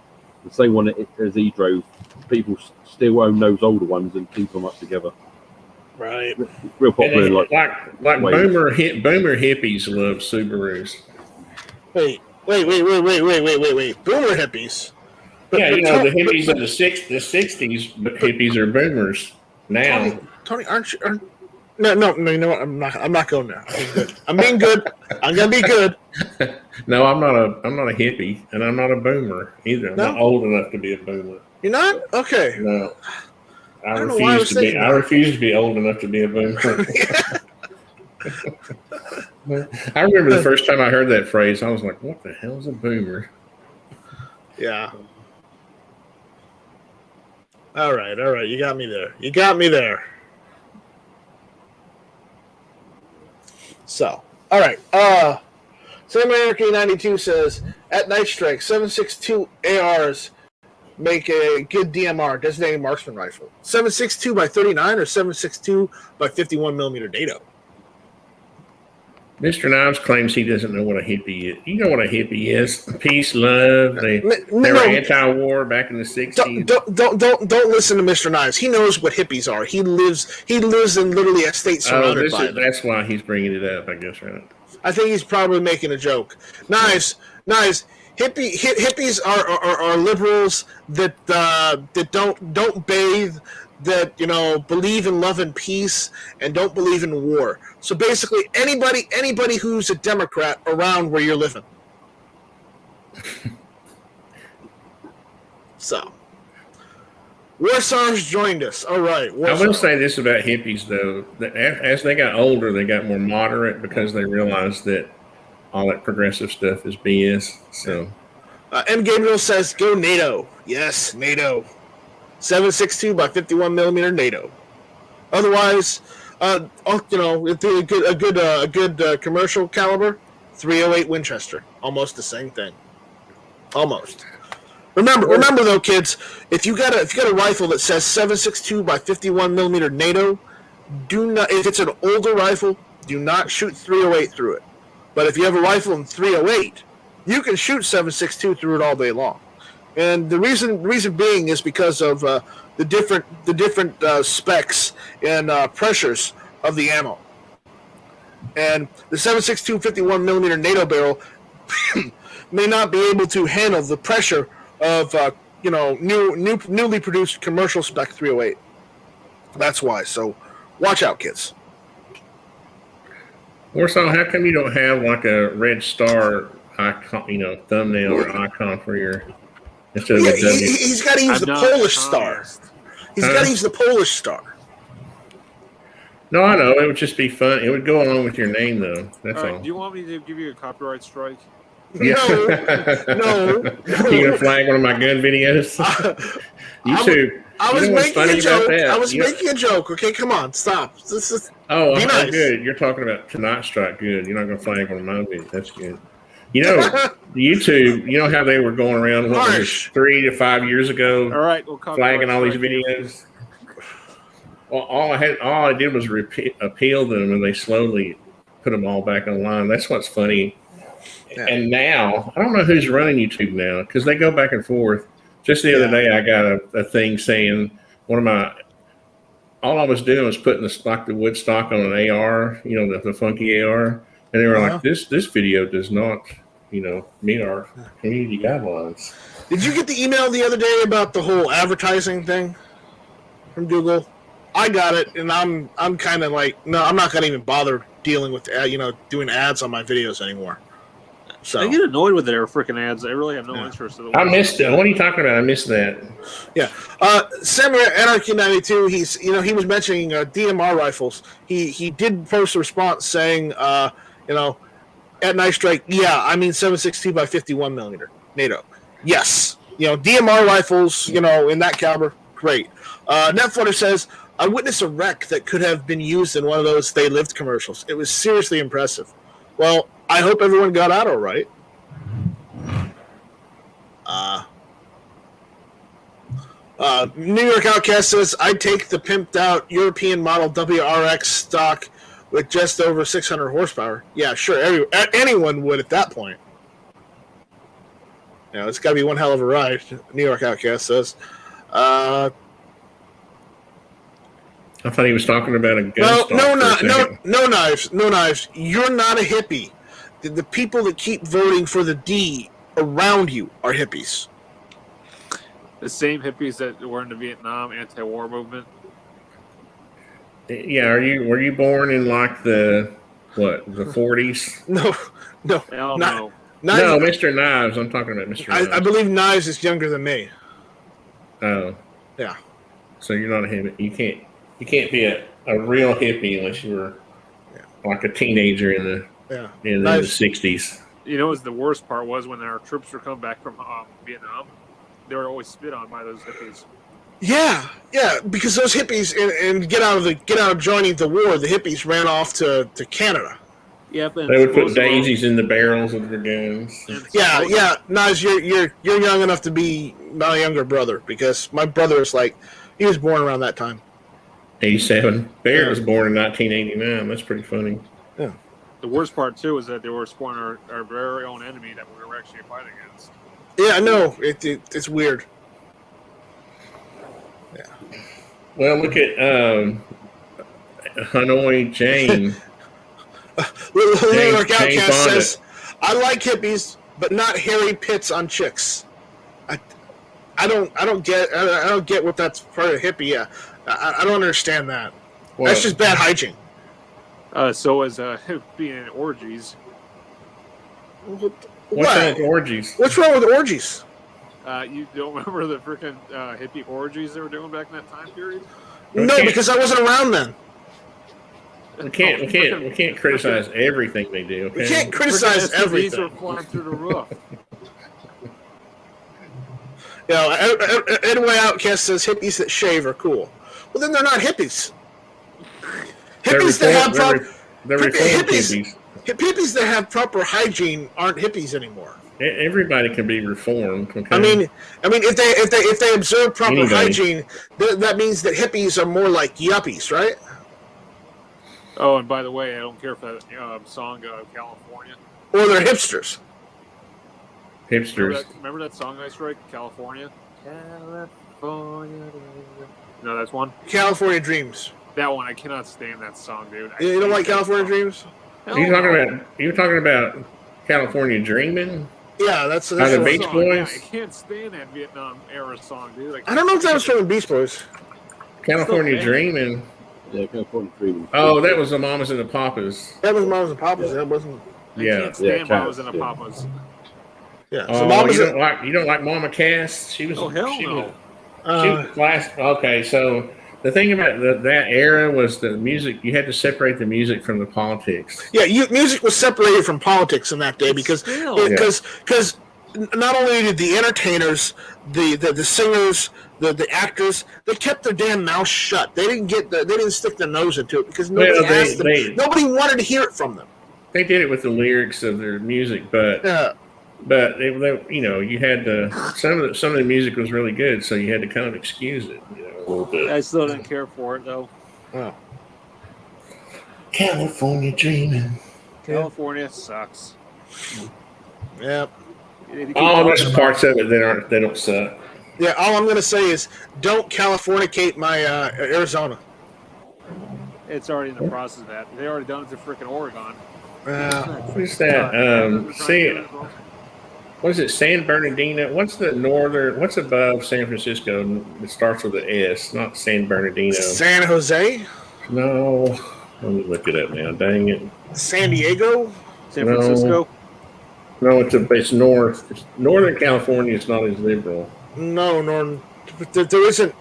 the same one as he drove. People still own those older ones and keep them up together. Right. Real popular. Like boomer hippies love Subarus. Wait. Boomer hippies. Yeah, the hippies of the 60s, but hippies are boomers now. Tony, aren't you? No, you know what? I'm not going there. I'm being good. I'm gonna be good. No, I'm not a hippie, and I'm not a boomer either. I'm not old enough to be a boomer. You're not? Okay. No. I refuse to be old enough to be a boomer. I remember the first time I heard that phrase, I was like, what the hell is a boomer? Yeah. All right. You got me there. So, all right. Sam American 92 says, at Night Strike, 7.62 ARs make a good DMR, designated marksman rifle. 7.62 by 39 or 7.62 by 51 millimeter dado? Mr. Knives claims he doesn't know what a hippie is. You know what a hippie is? Peace, love. They were anti-war back in the 60s. Don't listen to Mr. Knives. He knows what hippies are. He lives in literally a state surrounded by them. That's why he's bringing it up, I guess, right? I think he's probably making a joke. Knives. Hippies are liberals that don't bathe, that believe in love and peace and don't believe in war. So basically, anybody who's a Democrat around where you're living. So, Warsar's joined us. All right. I will say this about hippies, though. That as they got older, they got more moderate because they realized that all that progressive stuff is BS. So, M. Gabriel says, "Go NATO." Yes, NATO. 7.62 by 51 millimeter NATO. Otherwise, a good commercial caliber, 308 Winchester. Almost the same thing. Almost. Remember though, kids, if you got a rifle that says 7.62 by 51 millimeter NATO, do not. If it's an older rifle, do not shoot 308 through it. But if you have a rifle in 308, you can shoot 7.62 through it all day long. And the reason being is because of the different specs and pressures of the ammo. And the 7.62 51 millimeter NATO barrel may not be able to handle the pressure of newly produced commercial spec 308. That's why. So watch out, kids. Warsaw, how come you don't have like a red star icon, thumbnail or icon for your instead of a W? He's got to use the Polish star. He's got to use the Polish star. No, I know. It would just be fun. It would go along with your name, though. That's all. Do you want me to give you a copyright strike? Yeah. No. You gonna flag one of my gun videos? YouTube. I was making a joke. I was making a joke. Okay, come on, stop. This is. Oh, be nice. Good. You're talking about Tonight Strike. Good. You're not gonna flag one of my videos. That's good. YouTube. You know how they were going around 3 to 5 years ago. All right, flagging all these videos. Well, all I did was appeal them, and they slowly put them all back online. That's what's funny. Yeah. And now I don't know who's running YouTube now because they go back and forth. Just the other day, I got a thing saying all I was doing was putting the wood stock on an AR, the funky AR, and they were like, "This video does not, meet our community guidelines." Did you get the email the other day about the whole advertising thing from Google? I got it, and I'm kind of like, no, I'm not gonna even bother dealing with doing ads on my videos anymore. So I get annoyed with their freaking ads. I really have no interest in I missed it. What are you talking about? I missed that. Yeah, Samurai Anarchy 92. He was mentioning DMR rifles. He did post a response saying, at Night Strike, yeah, I mean 7.62 by 51 millimeter NATO. Yes, DMR rifles, in that caliber, great. Netflutter says, I witnessed a wreck that could have been used in one of those They Lived commercials. It was seriously impressive. Well, I hope everyone got out all right. New York Outcast says, I'd take the pimped out European model WRX stock with just over 600 horsepower. Yeah, sure. Anyone would at that point. It's got to be one hell of a ride, New York Outcast says. I thought he was talking about a gun. No knives. You're not a hippie. The people that keep voting for the D around you are hippies. The same hippies that were in the Vietnam anti-war movement. Yeah, were you born in like the 40s? No. Hell no. No, Mr. Knives. I'm talking about Mr. Knives. I believe Knives is younger than me. Oh. Yeah. So you're not a hippie. You can't be a real hippie unless you were like a teenager in the 60s. What the worst part was when our troops were coming back from Vietnam, they were always spit on by those hippies. Yeah, because those hippies and get out of joining the war, the hippies ran off to Canada. Yep, they would put daisies in the barrels of their guns. Yeah. Nice, you're young enough to be my younger brother because my brother is he was born around that time. 87. Barrett was born in 1989. That's pretty funny. Yeah. The worst part too is that they were supporting our very own enemy that we were actually fighting against. Yeah, I know. It's weird. Yeah. Well, look at Hanoi Jane. New York Outcast says, "I like hippies, but not hairy pits on chicks." I don't get what that's part of hippie. Yeah, I don't understand that. Well, that's just bad hygiene. So is being in orgies. What's wrong with orgies? What's wrong with orgies? You don't remember the freaking hippie orgies they were doing back in that time period? No, because I wasn't around then. We can't criticize everything they do. Okay? We can't criticize These everything. are flying through the roof. You know, anyway, Outcast says hippies that shave are cool. Well, then they're not hippies. Hippies that have hippies that have proper hygiene aren't hippies anymore. Everybody can be reformed. Okay? I mean, if they observe proper hygiene, that means that hippies are more like yuppies, right? Oh, and by the way, I don't care if that song California. Or they're hipsters. Hipsters. Oh, Remember that song I strike, California? California. No, that's one. California Dreams. That one, I cannot stand that song, dude. You don't like California Dreams? You talking about California Dreaming? Yeah, that's the Beach Boys. Yeah, I can't stand that Vietnam era song, dude. I don't know if that was from the Beach Boys. California Dreaming. Yeah, California Dreaming. Oh, that was the Mamas and the Papas. That was Mamas and Papas. That wasn't. I can't stand Mamas and the Papas. Yeah. So you don't like Mama Cass? She was. Oh hell no. She was class. Okay, so the thing about that era was the music. You had to separate the music from the politics. Yeah, music was separated from politics in that day because not only did the entertainers, the singers, the actors, they kept their damn mouths shut. They didn't stick their nose into it because nobody asked them. Nobody wanted to hear it from them. They did it with the lyrics of their music, but they you had to. Some of the music was really good, so you had to kind of excuse it, a little bit. I still didn't care for it though. Oh. California Dreaming. California sucks. Yep. Oh, there's parts of it that don't suck. Yeah, all I'm gonna say is don't Californicate my Arizona. It's already in the process of that. They already done it to freaking Oregon. What's that? What is it? San Bernardino? What's above San Francisco? It starts with an S, not San Bernardino. San Jose? No. Let me look it up now. Dang it. San Diego? San Francisco? No, it's north. Northern California is not as liberal. No, there isn't.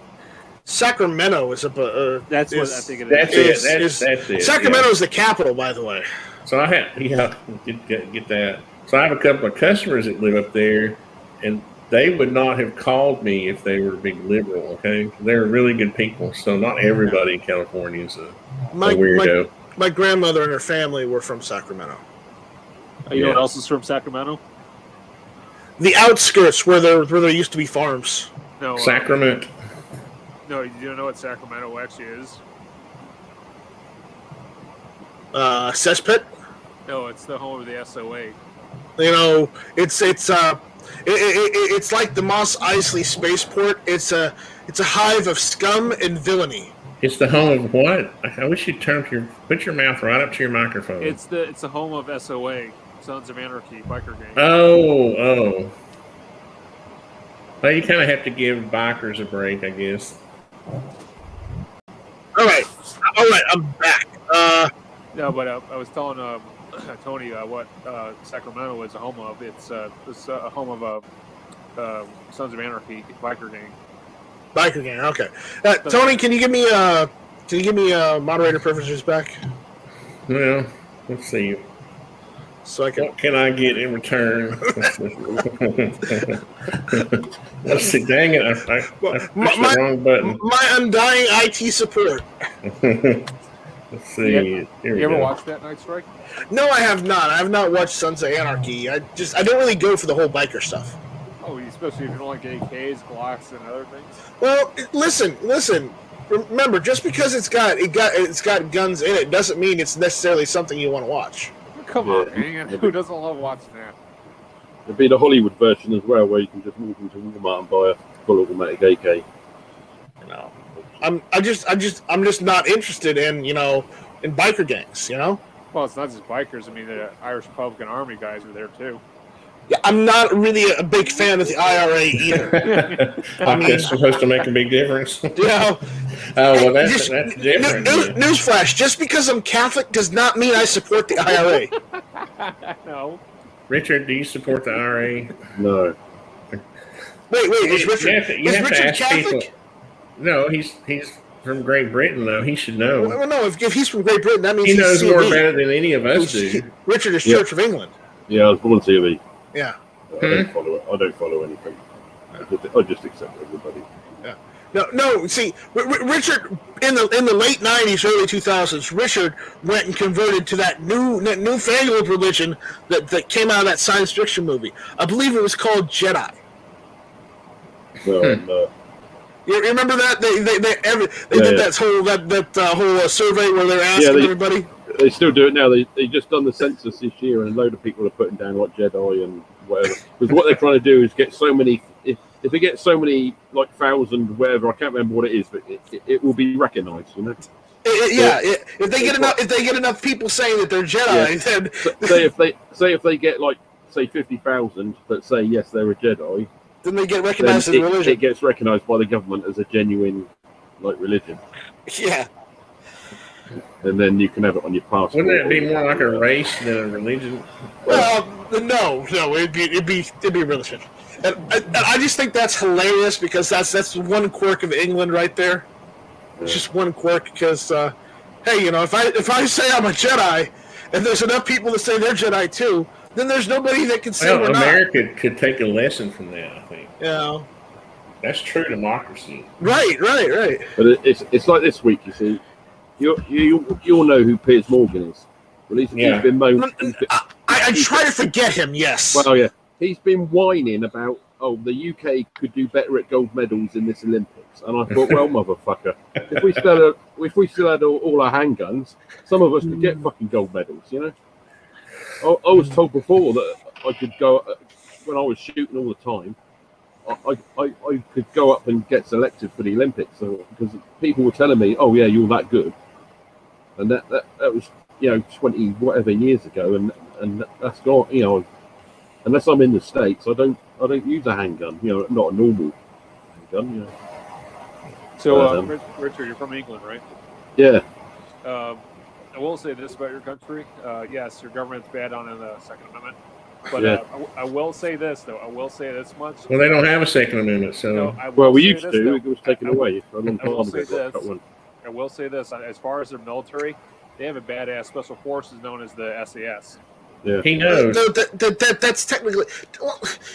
Sacramento is a. That's what I think it is. That's it. Sacramento is the capital, by the way. So I have get that. So I have a couple of customers that live up there, and they would not have called me if they were being liberal. Okay, they're really good people. So not everybody in California is a weirdo. My grandmother and her family were from Sacramento. You know what else is from Sacramento? The outskirts where there used to be farms. No, Sacramento. No, you don't know what Sacramento actually is? Cesspit? No, it's the home of the SOA. It's like the Mos Eisley spaceport. It's a hive of scum and villainy. It's the home of what? I wish you'd put your mouth right up to your microphone. It's the home of SOA, Sons of Anarchy, biker gang. Oh. Well, you kind of have to give bikers a break, I guess. All right, I'm back. No, but I was telling Tony what Sacramento is a home of. It's a home of Sons of Anarchy, biker gang. Biker gang. Okay. Tony, can you give me moderator privileges back? Well, let's see. So what can I get in return? Let's see. Dang it! I pushed the wrong button. My undying IT support. Let's see. You ever watched that Night Strike? No, I have not. I have not watched Sons of Anarchy. I don't really go for the whole biker stuff. Oh, especially if you don't like AKs, Glocks, and other things. Well, listen. Remember, just because it's got guns in it doesn't mean it's necessarily something you want to watch. Come on, man. Who doesn't love watching that? There'd be the Hollywood version as well, where you can just walk into Walmart and buy a full automatic AK. I'm just not interested in biker gangs. Well, it's not just bikers. I mean, the Irish Republican Army guys are there too. Yeah, I'm not really a big fan of the IRA either. That's supposed to make a big difference. Yeah. Well, that's different. Newsflash: just because I'm Catholic does not mean I support the IRA. No. Richard, do you support the IRA? No. Wait, is You Richard? have to, you is have to Richard ask Catholic? people. No, he's from Great Britain, though. He should know. Well, no. If he's from Great Britain, that means He knows he's more COE. about it than any of us do. Richard is Yeah. Church of England. Yeah, I was born COE. Yeah. I don't follow it. I don't follow anything. I just accept everybody. No. See, Richard in the late '90s, early 2000s, Richard went and converted to that newfangled religion that came out of that science fiction movie. I believe it was called Jedi. So, You remember that they did that whole survey where they're asking everybody. they still do it now. They just done the census this year, and a load of people are putting down like Jedi and whatever. Because what they're trying to do is get so many. If they get so many, like 1,000, whatever, I can't remember what it is, but it will be recognised, you know. If they get enough people saying that they're Jedi, then if they get like say 50,000 that say yes they're a Jedi, then they get recognized as a religion. It gets recognised by the government as a genuine like religion. Yeah. And then you can have it on your passport. Wouldn't it be more like a race than a religion? Well, no, it'd be religion. And I just think that's hilarious because that's one quirk of England right there. It's just one quirk because, hey, if I say I'm a Jedi, and there's enough people that say they're Jedi too, then there's nobody that can say we're America could take a lesson from that. I think. Yeah. That's true democracy. Right. But it's like this week, you see. You all know who Piers Morgan is. Well, he's been moan. I try to forget him. Yes. Well, yeah. He's been whining about, the UK could do better at gold medals in this Olympics. And I thought, well, motherfucker, if we still had all our handguns, some of us could get fucking gold medals, you know? I was told before that I could go, when I was shooting all the time, I could go up and get selected for the Olympics. Because people were telling me, oh, yeah, you're that good. And that was, 20 whatever years ago. And that's gone, unless I'm in the States, I don't use a handgun. Not a normal handgun. So, Richard, you're from England, right? Yeah. I will say this about your country. Yes, your government's bad on the Second Amendment. But I will say this, though. I will say this much. Well, they don't have a Second Amendment, so. We used to. It was taken away for a long time ago. I will say this. As far as their military, they have a badass special forces known as the SAS. Yeah. He knows. No, that's technically.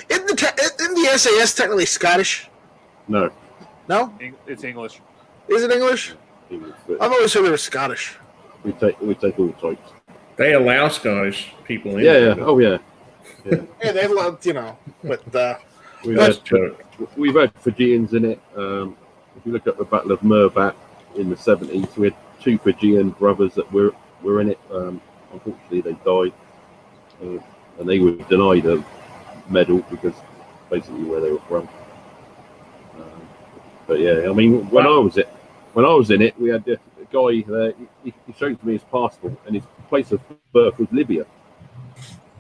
Isn't the SAS technically Scottish? No. No? It's English. Is it English? I've always heard they were Scottish. We take all types. They allow Scottish people in. Yeah. Oh, yeah. Yeah, they love, but we've had Fijians in it. If you look at the Battle of Mirbat in the 70s, we had 2 Fijian brothers that were in it. Unfortunately, they died, and they were denied a medal because basically where they were from. But yeah, I mean, when I was in it, we had a guy there. He showed me his passport, and his place of birth was Libya.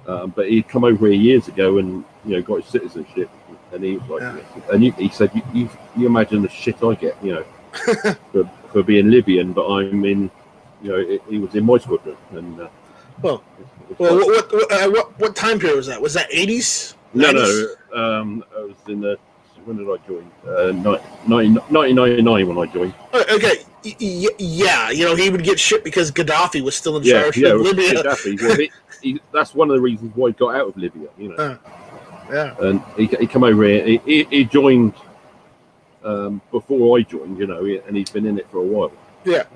But he'd come over here years ago and got his citizenship, and he was like, he said, "You imagine the shit I get, for being Libyan, but I'm in, he was in my squadron." And what time period was that? Was that 80s? No, I was in the. When did I join? 1999 when I joined. Okay, yeah, he would get shit because Gaddafi was still in charge of Libya. Gaddafi. Well, that's one of the reasons why he got out of Libya, Yeah. And he came over here. He joined before I joined, and he's been in it for a while. Yeah.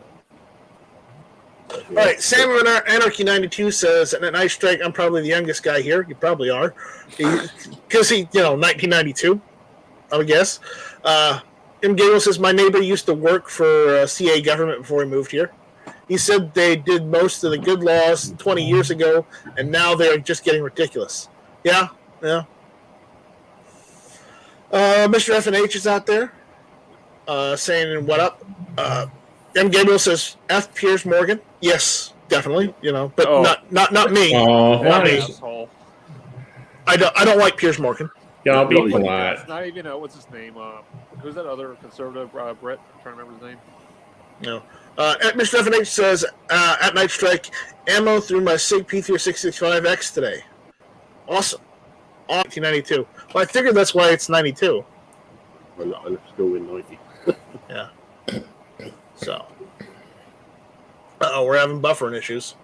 All right, Sam of Anarchy 92 says, and at Night Strike, I'm probably the youngest guy here. You probably are. Because 1992, I would guess. M. Gable says, my neighbor used to work for CA government before he moved here. He said they did most of the good laws 20 years ago, and now they're just getting ridiculous. Yeah. Mr. F&H is out there saying, what up? M. Gabriel says, F. Piers Morgan. Yes, definitely. But not me. Not me. I don't like Piers Morgan. Y'all be polite. It's not even what's his name? Who's that other conservative Brit? I'm trying to remember his name. No. Mr. F&H says, at Night Strike, ammo through my SIG P3665X today. Awesome. 1992. Well, I figured that's why it's 92. I left school in 90. Yeah. So. We're having buffering issues.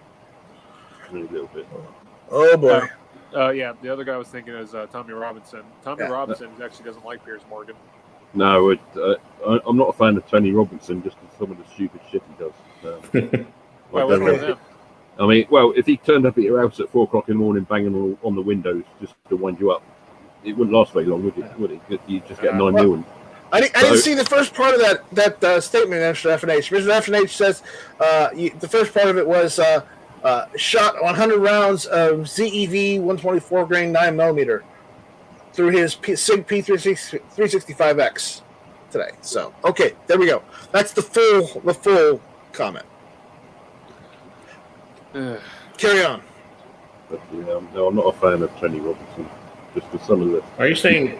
Only a little bit. Oh boy. Yeah, the other guy I was thinking is Tommy Robinson. Tommy Robinson actually doesn't like Piers Morgan. No, I'm not a fan of Tony Robinson just because some of the stupid shit he does. What's wrong with him? I mean, well, if he turned up at your house at 4 o'clock in the morning banging on the windows just to wind you up, it wouldn't last very long, would it? Would it? You'd just get 9 new. I didn't see the first part of that statement, Mr. F&H. Mr. F&H says the first part of it was shot 100 rounds of ZEV 124 grain 9mm through his SIG P365X today. So, okay, there we go. That's the full comment. Carry on. But yeah, no, I'm not a fan of Tony Robinson. Just for some of the. Are you saying?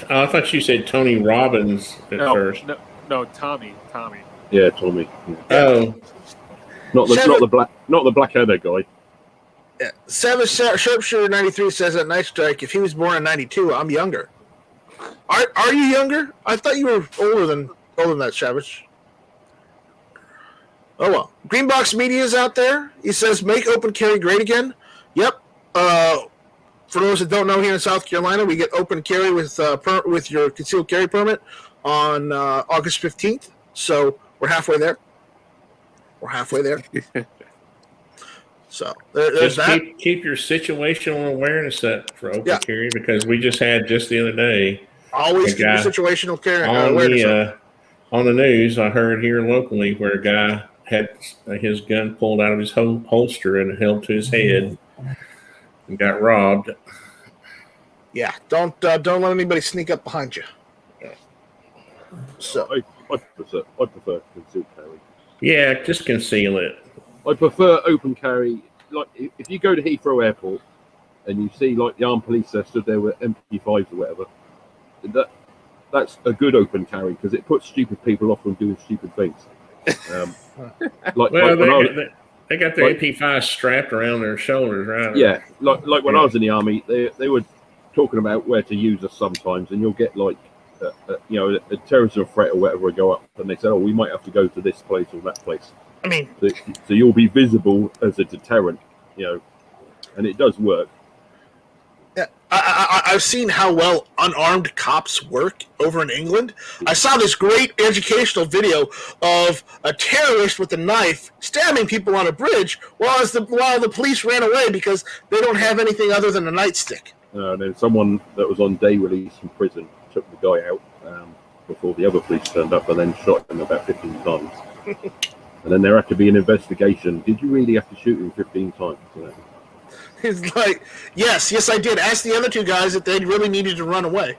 I thought you said Tony Robbins at first. No, Tommy. Yeah, Tommy. Yeah. Oh, not the black-headed guy. Yeah. Savage Sharpshooter 93 says at Night Strike, if he was born in 92, I'm younger. Are you younger? I thought you were older than that, Savage. Oh well. Greenbox Media is out there. He says make open carry great again. Yep. For those that don't know, here in South Carolina, we get open carry with your concealed carry permit on August 15th. So we're halfway there. So there's just that. keep your situational awareness up for open carry, because we just had the other day. Always keep your situational carry awareness on the news. I heard here locally where a guy had his gun pulled out of his holster and held to his head and got robbed. Yeah, don't let anybody sneak up behind you. So I prefer concealed carry. Yeah, just conceal it. I prefer open carry. Like if you go to Heathrow Airport and you see like the armed police there stood there with MP5s or whatever, that's a good open carry because it puts stupid people off from doing stupid things. They got their MP5 strapped around their shoulders, right? Yeah, like when I was in the army, they were talking about where to use us sometimes, and you'll get like a terrorism threat or whatever will go up, and they say, "Oh, we might have to go to this place or that place." I mean, so you'll be visible as a deterrent, and it does work. Yeah, I've seen how well unarmed cops work over in England. I saw this great educational video of a terrorist with a knife stabbing people on a bridge while the police ran away because they don't have anything other than a nightstick. And then someone that was on day release from prison took the guy out before the other police turned up and then shot him about 15 times. And then there had to be an investigation. Did you really have to shoot him 15 times? It's like, yes, I did. Ask the other two guys if they really needed to run away.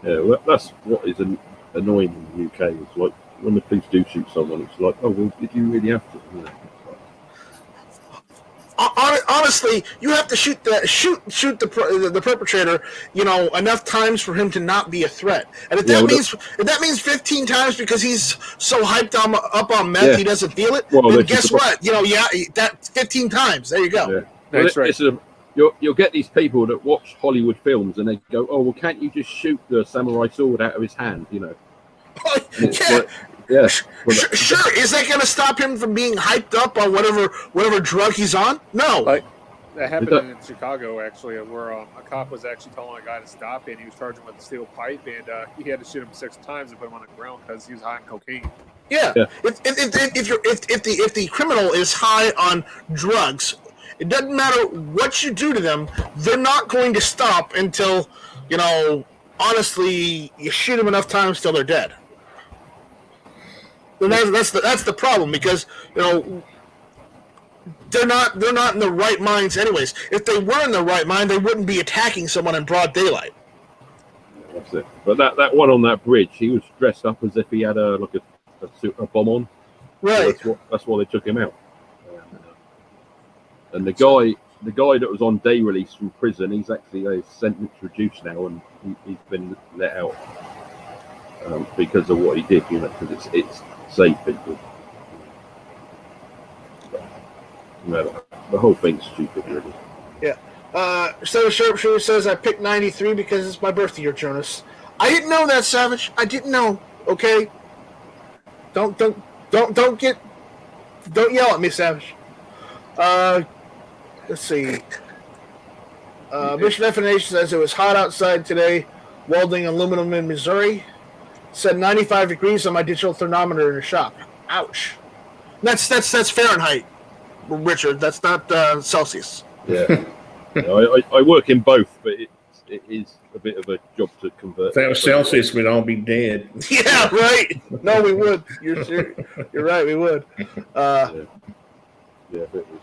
Yeah, well, that's what is annoying in the UK. It's like when the police do shoot someone, it's like, oh, well, did you really have to? Honestly, you have to shoot the perpetrator, enough times for him to not be a threat. And if that means 15 times because he's so hyped up on meth he doesn't feel it, then guess what? That 15 times. There you go. Yeah. That's right. You'll get these people that watch Hollywood films and they go, oh, well, can't you just shoot the samurai sword out of his hand? Yeah. Sure. Is that going to stop him from being hyped up on whatever drug he's on? No. Like that happened in Chicago, actually, where a cop was actually telling a guy to stop, and he was charging him with a steel pipe, and he had to shoot him 6 times and put him on the ground because he was high on cocaine. Yeah. If the criminal is high on drugs, it doesn't matter what you do to them; they're not going to stop until, honestly, you shoot them enough times till they're dead. And that's the problem, because they're not in the right minds anyways. If they were in the right mind, they wouldn't be attacking someone in broad daylight. That's it. But that one on that bridge, he was dressed up as if he had a bomb on. Right. So that's why they took him out. And the guy that was on day release from prison, he's actually his sentence reduced now, and he's been let out because of what he did. Because it's saved people. The whole thing's stupid, really. Yeah. Savage Sharpshooter says I picked 93 because it's my birthday year, Jonas. I didn't know that, Savage. I didn't know. Okay. Don't yell at me, Savage. Let's see. Mission Definition says it was hot outside today, welding aluminum in Missouri. Said 95 degrees on my digital thermometer in the shop. Ouch. That's Fahrenheit, Richard. That's not Celsius. Yeah. I work in both, but it is a bit of a job to convert. If that was Celsius, we'd all be dead. Yeah, right. No, we would. You're right. We would. Yeah, if it was.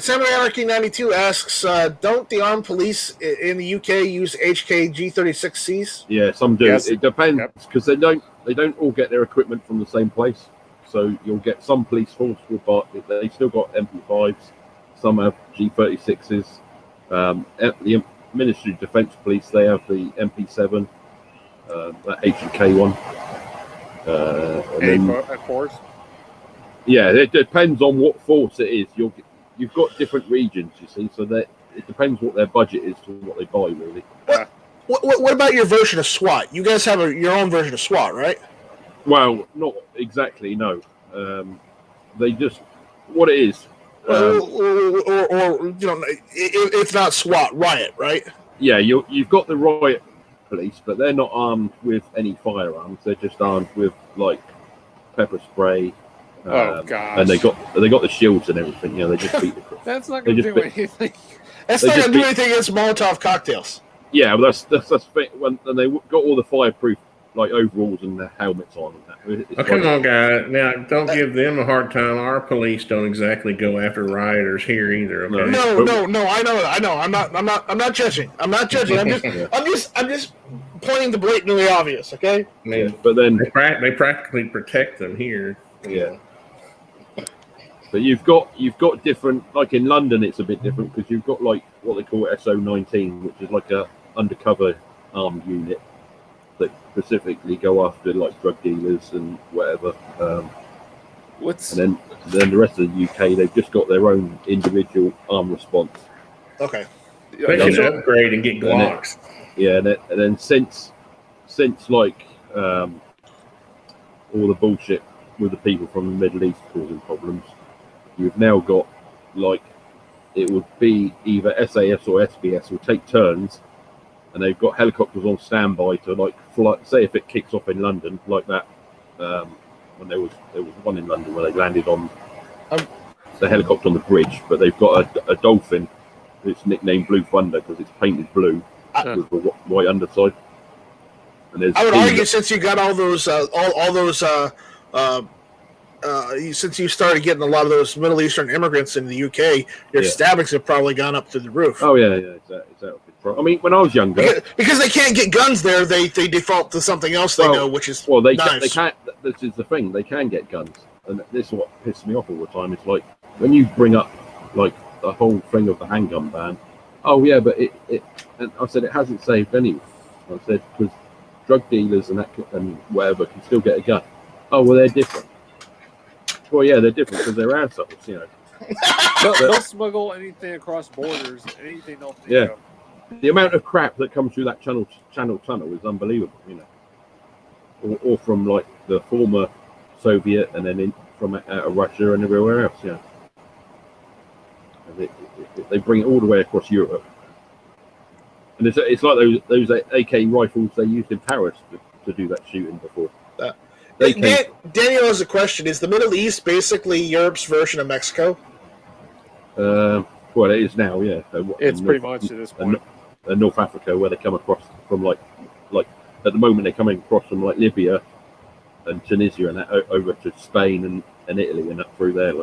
Samurai Anarchy 92 asks, don't the armed police in the UK use HK G36Cs? Yeah, some do. Yes. It depends because they don't all get their equipment from the same place. So you'll get some police force with, but they still got MP5s. Some have G36s. The Ministry of Defence Police, they have the MP7, that H&K one. Of course. Yeah, it depends on what force it is. You've got different regions, you see, so that it depends what their budget is to what they buy, really. What about your version of SWAT? You guys have your own version of SWAT, right? Well, not exactly, no. They just what it is. Or it's not SWAT, riot, right? Yeah, you've got the riot police, but they're not armed with any firearms. They're just armed with like pepper spray. Oh gosh! And they got the shields and everything. You know, they just beat the crap. That's not going to do anything. That's not going to do anything against Molotov cocktails. Yeah, well, that's when they got all the fireproof like overalls and the helmets on. And that. Come on, guys! Now, don't give them a hard time. Our police don't exactly go after rioters here either. Okay? No. I know. I'm not judging. I'm just pointing the blatantly obvious. Okay. Yeah, but then they practically protect them here. Yeah. But you've got different, like in London, it's a bit different because you've got like what they call SO19, which is like a undercover armed unit that specifically go after like drug dealers and whatever. And then the rest of the UK, they've just got their own individual armed response. Okay. They should upgrade and get Glocks. And then since like all the bullshit with the people from the Middle East causing problems, you've now got like it would be either SAS or SBS will take turns, and they've got helicopters on standby to like fly. Say if it kicks off in London like that, when there was one in London where they landed on the helicopter on the bridge, but they've got a dolphin. It's nicknamed Blue Thunder because it's painted blue with the white underside. And I would argue since you got all those since you started getting a lot of those Middle Eastern immigrants in the UK, your stabbings have probably gone up to the roof. Oh yeah, exactly. I mean, when I was younger, because they can't get guns there, they default to something else they know, which is they knives. can't. This is the thing; they can get guns, and this is what pisses me off all the time. It's like when you bring up like the whole thing of the handgun ban. Oh yeah, but it and I said it hasn't saved anyone. I said because drug dealers and whatever can still get a gun. Oh well, they're different. Well, yeah, they're different because they're assholes, you know. They'll smuggle anything across borders, anything else. Yeah, the amount of crap that comes through that channel tunnel is unbelievable, you know. Or from like the former Soviet, and then from out of Russia and everywhere else, yeah. They bring it all the way across Europe, and it's like those AK rifles they used in Paris to do that shooting before. Daniel has a question. Is the Middle East basically Europe's version of Mexico? Well, it is now, yeah. It's pretty much at this point. North Africa, where they come across from like at the moment they're coming across from like Libya and Tunisia and that over to Spain and Italy and up through there,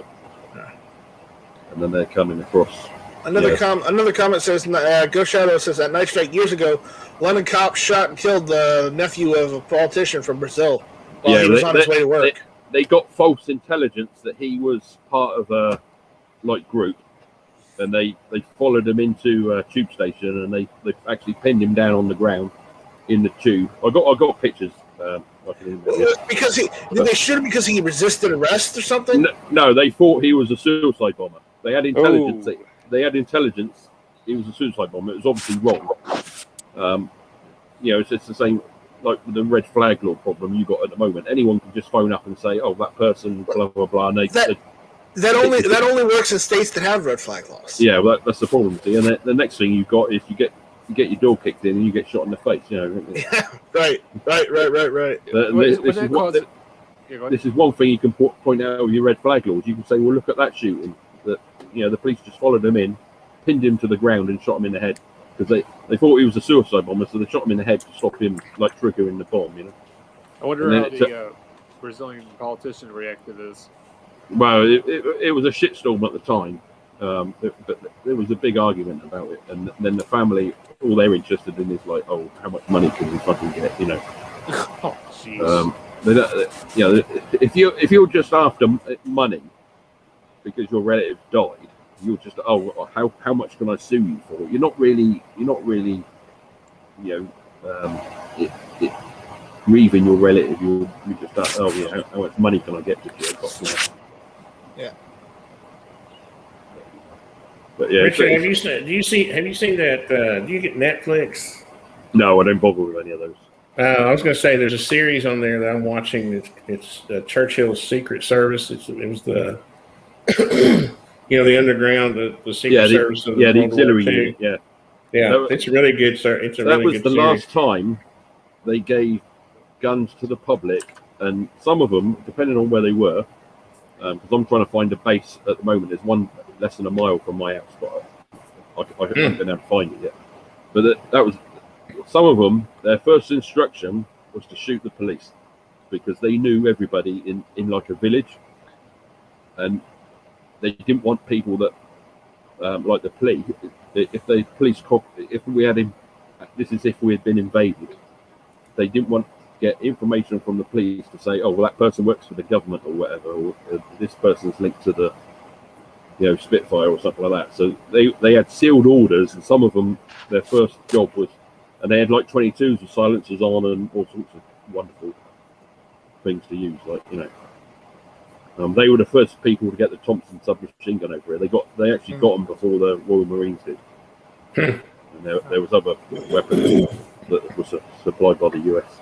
and then they're coming across. Another comment says, Ghost Shadow says that Night Strike years ago, London cops shot and killed the nephew of a politician from Brazil while he was on his way to work. They got false intelligence that he was part of a group, and they followed him into a tube station, and they actually pinned him down on the ground in the tube. I got pictures. Because they shoot him because he resisted arrest or something. No, they thought he was a suicide bomber. They had intelligence they had intelligence. It was a suicide bomber. It was obviously wrong. It's the same like with the red flag law problem you got at the moment. Anyone can just phone up and say, "Oh, that person, blah blah blah." And that only works in states that have red flag laws. Yeah, well, that's the problem. See, and the next thing you've got is you get your door kicked in and you get shot in the face. Yeah, right. This is one thing you can point out with your red flag laws. You can say, well, look at that shooting. That the police just followed him in, pinned him to the ground, and shot him in the head because they thought he was a suicide bomber, so they shot him in the head to stop him like triggering the bomb. I wonder how the Brazilian politician reacted to this. Well, it was a shitstorm at the time, but there was a big argument about it, and then the family, all they're interested in is like, oh, how much money can we fucking get? Oh, jeez. If you're just after money because your relative died, you're just how much can I sue you for? You're not really grieving your relative. You just how much money can I get this year? Yeah. But yeah, Richard, have you seen that? Do you get Netflix? No, I don't bother with any of those. I was going to say there's a series on there that I'm watching. It's Churchill's Secret Service. It was the the underground, the Secret Service. Of the auxiliary unit. Yeah, it's really good, sir. It's a that really was good the series. last time they gave guns to the public, and some of them, depending on where they were, because I'm trying to find a base at the moment. There's one less than a mile from my house, but I haven't been able to find it yet. But that was. Some of them, their first instruction was to shoot the police because they knew everybody in like a village, and they didn't want people that like the police. If the police, if we had him, this is if we had been invaded. They didn't want to get information from the police to say, oh, well, that person works for the government or whatever, or this person's linked to the Spitfire or something like that. So they had sealed orders, and some of them, their first job was. And they had like 22s with silencers on and all sorts of wonderful things to use. They were the first people to get the Thompson submachine gun over here. They actually got them before the Royal Marines did. And there was other weapons that were supplied by the US.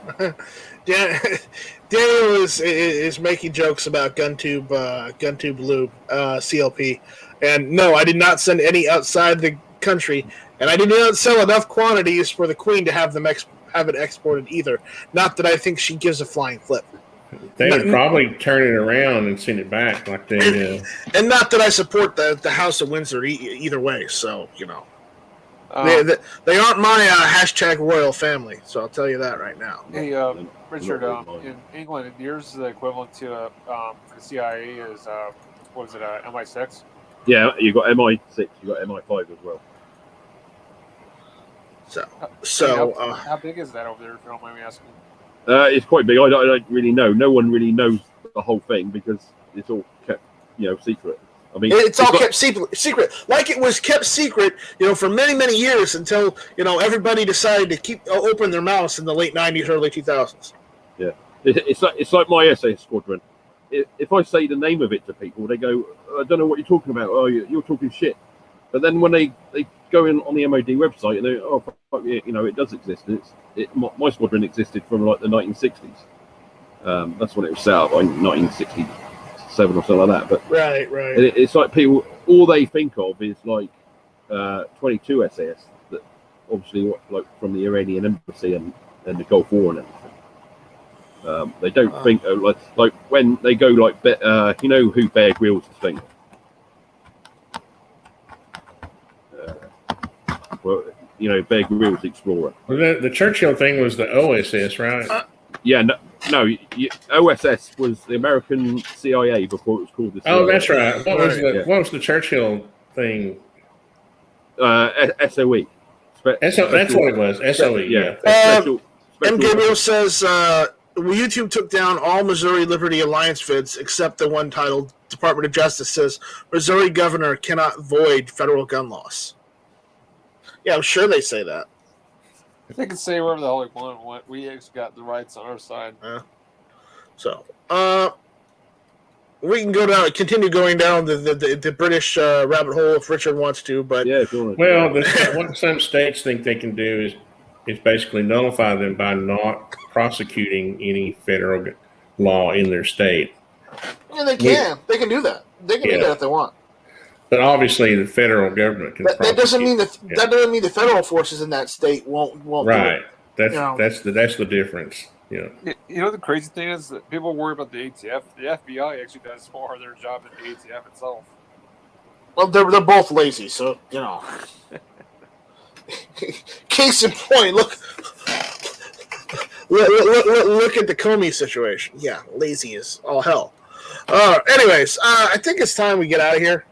Daniel is making jokes about GunTube Lube, CLP, and no, I did not send any outside the country. And I did not sell enough quantities for the Queen to have them have it exported either. Not that I think she gives a flying flip. They would probably turn it around and send it back like they did. And not that I support the House of Windsor either way. So they aren't my hashtag royal family. So I'll tell you that right now. Hey, Richard, in England, yours is the equivalent to for the CIA is what is it? MI6. Yeah, you got MI6, you got MI5 as well. So how big is that over there, if you don't mind me asking? It's quite big. I don't really know. No one really knows the whole thing because it's all kept, secret. I mean, it's all kept secret, like it was kept secret, for many, many years until everybody decided to keep open their mouths in the late '90s, early 2000s. Yeah, it's like my SA squadron. If I say the name of it to people, they go, "I don't know what you're talking about." Oh, you're talking shit. But then when they go in on the MOD website and they, oh fuck yeah, it does exist. My squadron existed from like the 1960s. That's when it was set up, like 1967 or something like that. But right. It's like people, all they think of is like 22 SAS that obviously like from the Iranian embassy and the Gulf War and everything. They don't think like when they go like who Bear Grylls is thinking. Well, Bear Grylls Explorer. Well, the Churchill thing was the OSS, right? No. OSS was the American CIA before it was called the CIA. Oh, that's right. What was the Churchill thing? SOE. That's what it was. SOE. Yeah. M. Gabriel says YouTube took down all Missouri Liberty Alliance vids except the one titled Department of Justice says Missouri governor cannot void federal gun laws. Yeah, I'm sure they say that. They can say wherever the hell they want. We actually got the rights on our side. we can continue going down the British rabbit hole if Richard wants to. But yeah, if you want to. Well, what some states think they can do is basically nullify them by not prosecuting any federal law in their state. Yeah, they can. They can do that. They can do that if they want. But obviously, the federal government can. That doesn't mean that doesn't mean the federal forces in that state won't. Right. Do it. That's the difference. Yeah. You know, the crazy thing is that people worry about the ATF. The FBI actually does more of their job than the ATF itself. Well, they're both lazy, so you know. Case in point, look at the Comey situation. Yeah, lazy as all hell. Anyways, I think it's time we get out of here.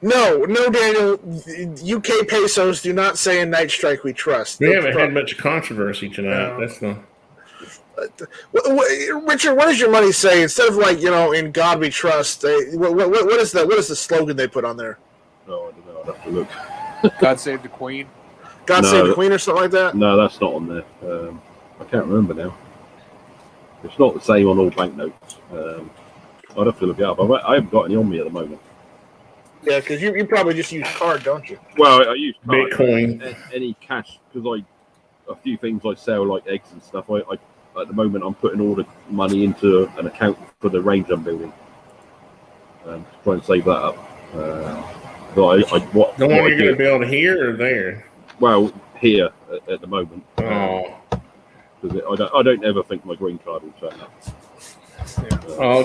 No, Daniel. UK pesos do not say in Night Strike we trust. We haven't had much controversy tonight. That's not. Richard, what does your money say instead of in God we trust? What is the slogan they put on there? No, I don't know. I'd have to look. God save the Queen. God save the Queen or something like that? No, that's not on there. I can't remember now. It's not the same on all banknotes. I'd have to look it up. I haven't got any on me at the moment. Yeah, because you probably just use card, don't you? Well, I use card. Bitcoin. Any cash, because a few things I sell, like eggs and stuff, I at the moment I'm putting all the money into an account for the range I'm building. To try and save that up. The one you're going to build here or there? Well, here at the moment. Oh. Because I don't ever think my green card will turn up.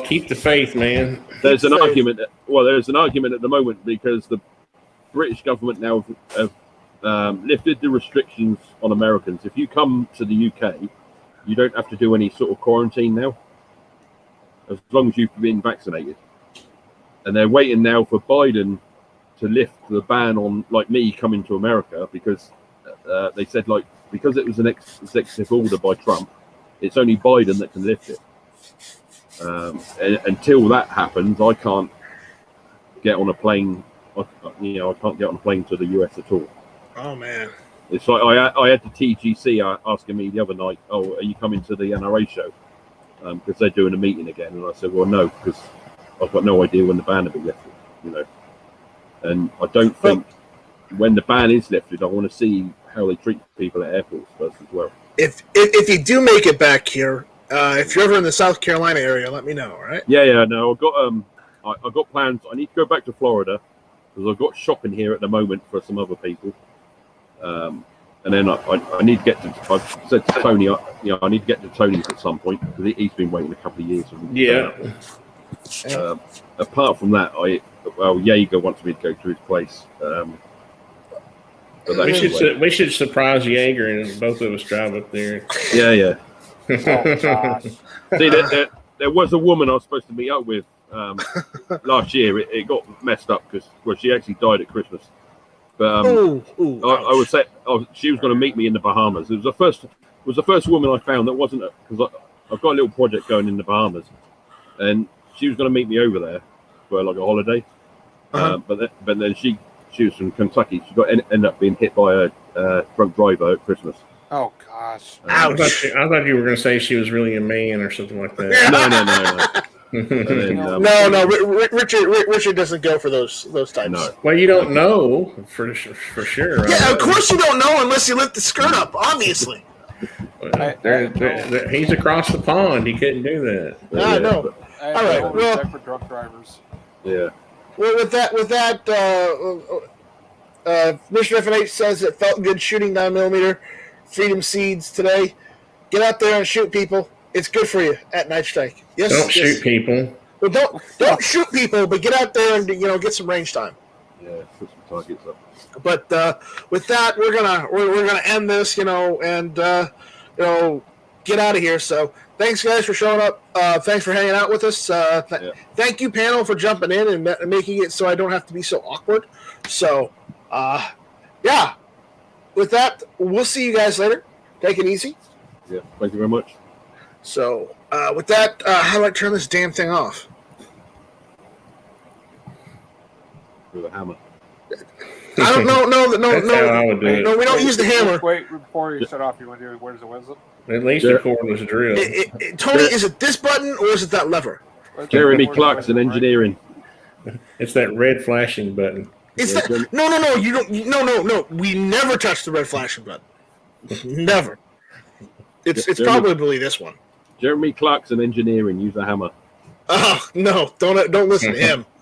Keep the faith, man. There's an argument. There's an argument at the moment because the British government now have lifted the restrictions on Americans. If you come to the UK, you don't have to do any sort of quarantine now, as long as you've been vaccinated. And they're waiting now for Biden to lift the ban on me coming to America because they said because it was an executive order by Trump, it's only Biden that can lift it. Until that happens, I can't get on a plane. I can't get on a plane to the US at all. Oh man! It's like I had the TGC asking me the other night, "Oh, are you coming to the NRA show?" Because they're doing a meeting again, and I said, "Well, no, because I've got no idea when the ban will be lifted." And I don't think when the ban is lifted, I want to see how they treat people at airports first as well. If you do make it back here. If you're ever in the South Carolina area, let me know, all right? Yeah, no, I've got plans. I need to go back to Florida because I've got shopping here at the moment for some other people. And then I need to get to. I've said to Tony, I need to get to Tony's at some point because he's been waiting a couple of years. Apart from that, Jaeger wants me to go to his place. We should surprise Jaeger and both of us drive up there. Yeah. Oh, gosh. See, there was a woman I was supposed to meet up with last year. It got messed up because she actually died at Christmas. But I would say she was going to meet me in the Bahamas. It was the first woman I found that wasn't because I've got a little project going in the Bahamas, and she was going to meet me over there for a holiday. But then she was from Kentucky. She ended up being hit by a drunk driver at Christmas. Oh gosh! I thought you were going to say she was really a man or something like that. No. Richard doesn't go for those types. No. Well, you don't know for sure. Right? Yeah, of course you don't know unless you lift the skirt up. Obviously. He's across the pond. He couldn't do that. I know. All right. Well, for drunk drivers. Yeah. Well, with that, Mission FNH says it felt good shooting 9mm Freedom Seeds today. Get out there and shoot people. It's good for you at Night Strike. Yes. Don't shoot people. Well, don't shoot people, but get out there and get some range time. Yeah, put some targets up. But with that, we're gonna end this, and get out of here. So thanks, guys, for showing up. Thanks for hanging out with us. Thank you, panel, for jumping in and making it so I don't have to be so awkward. So, yeah. With that, we'll see you guys later. Take it easy. Yeah, thank you very much. So, with that, how do I turn this damn thing off? With a hammer. I don't know. No. That's how I would do it. No, we don't use the hammer. Wait, before you shut off, you want to do where's the wisdom? At least the cordless drill. Tony, is it this button or is it that lever? Jeremy Clarkson Engineering. It's that red flashing button. It's that, no. You don't. No. We never touch the red flashing button. Never. It's probably this one. Jeremy Clarkson Engineering. Use a hammer. Oh no! Don't listen to him.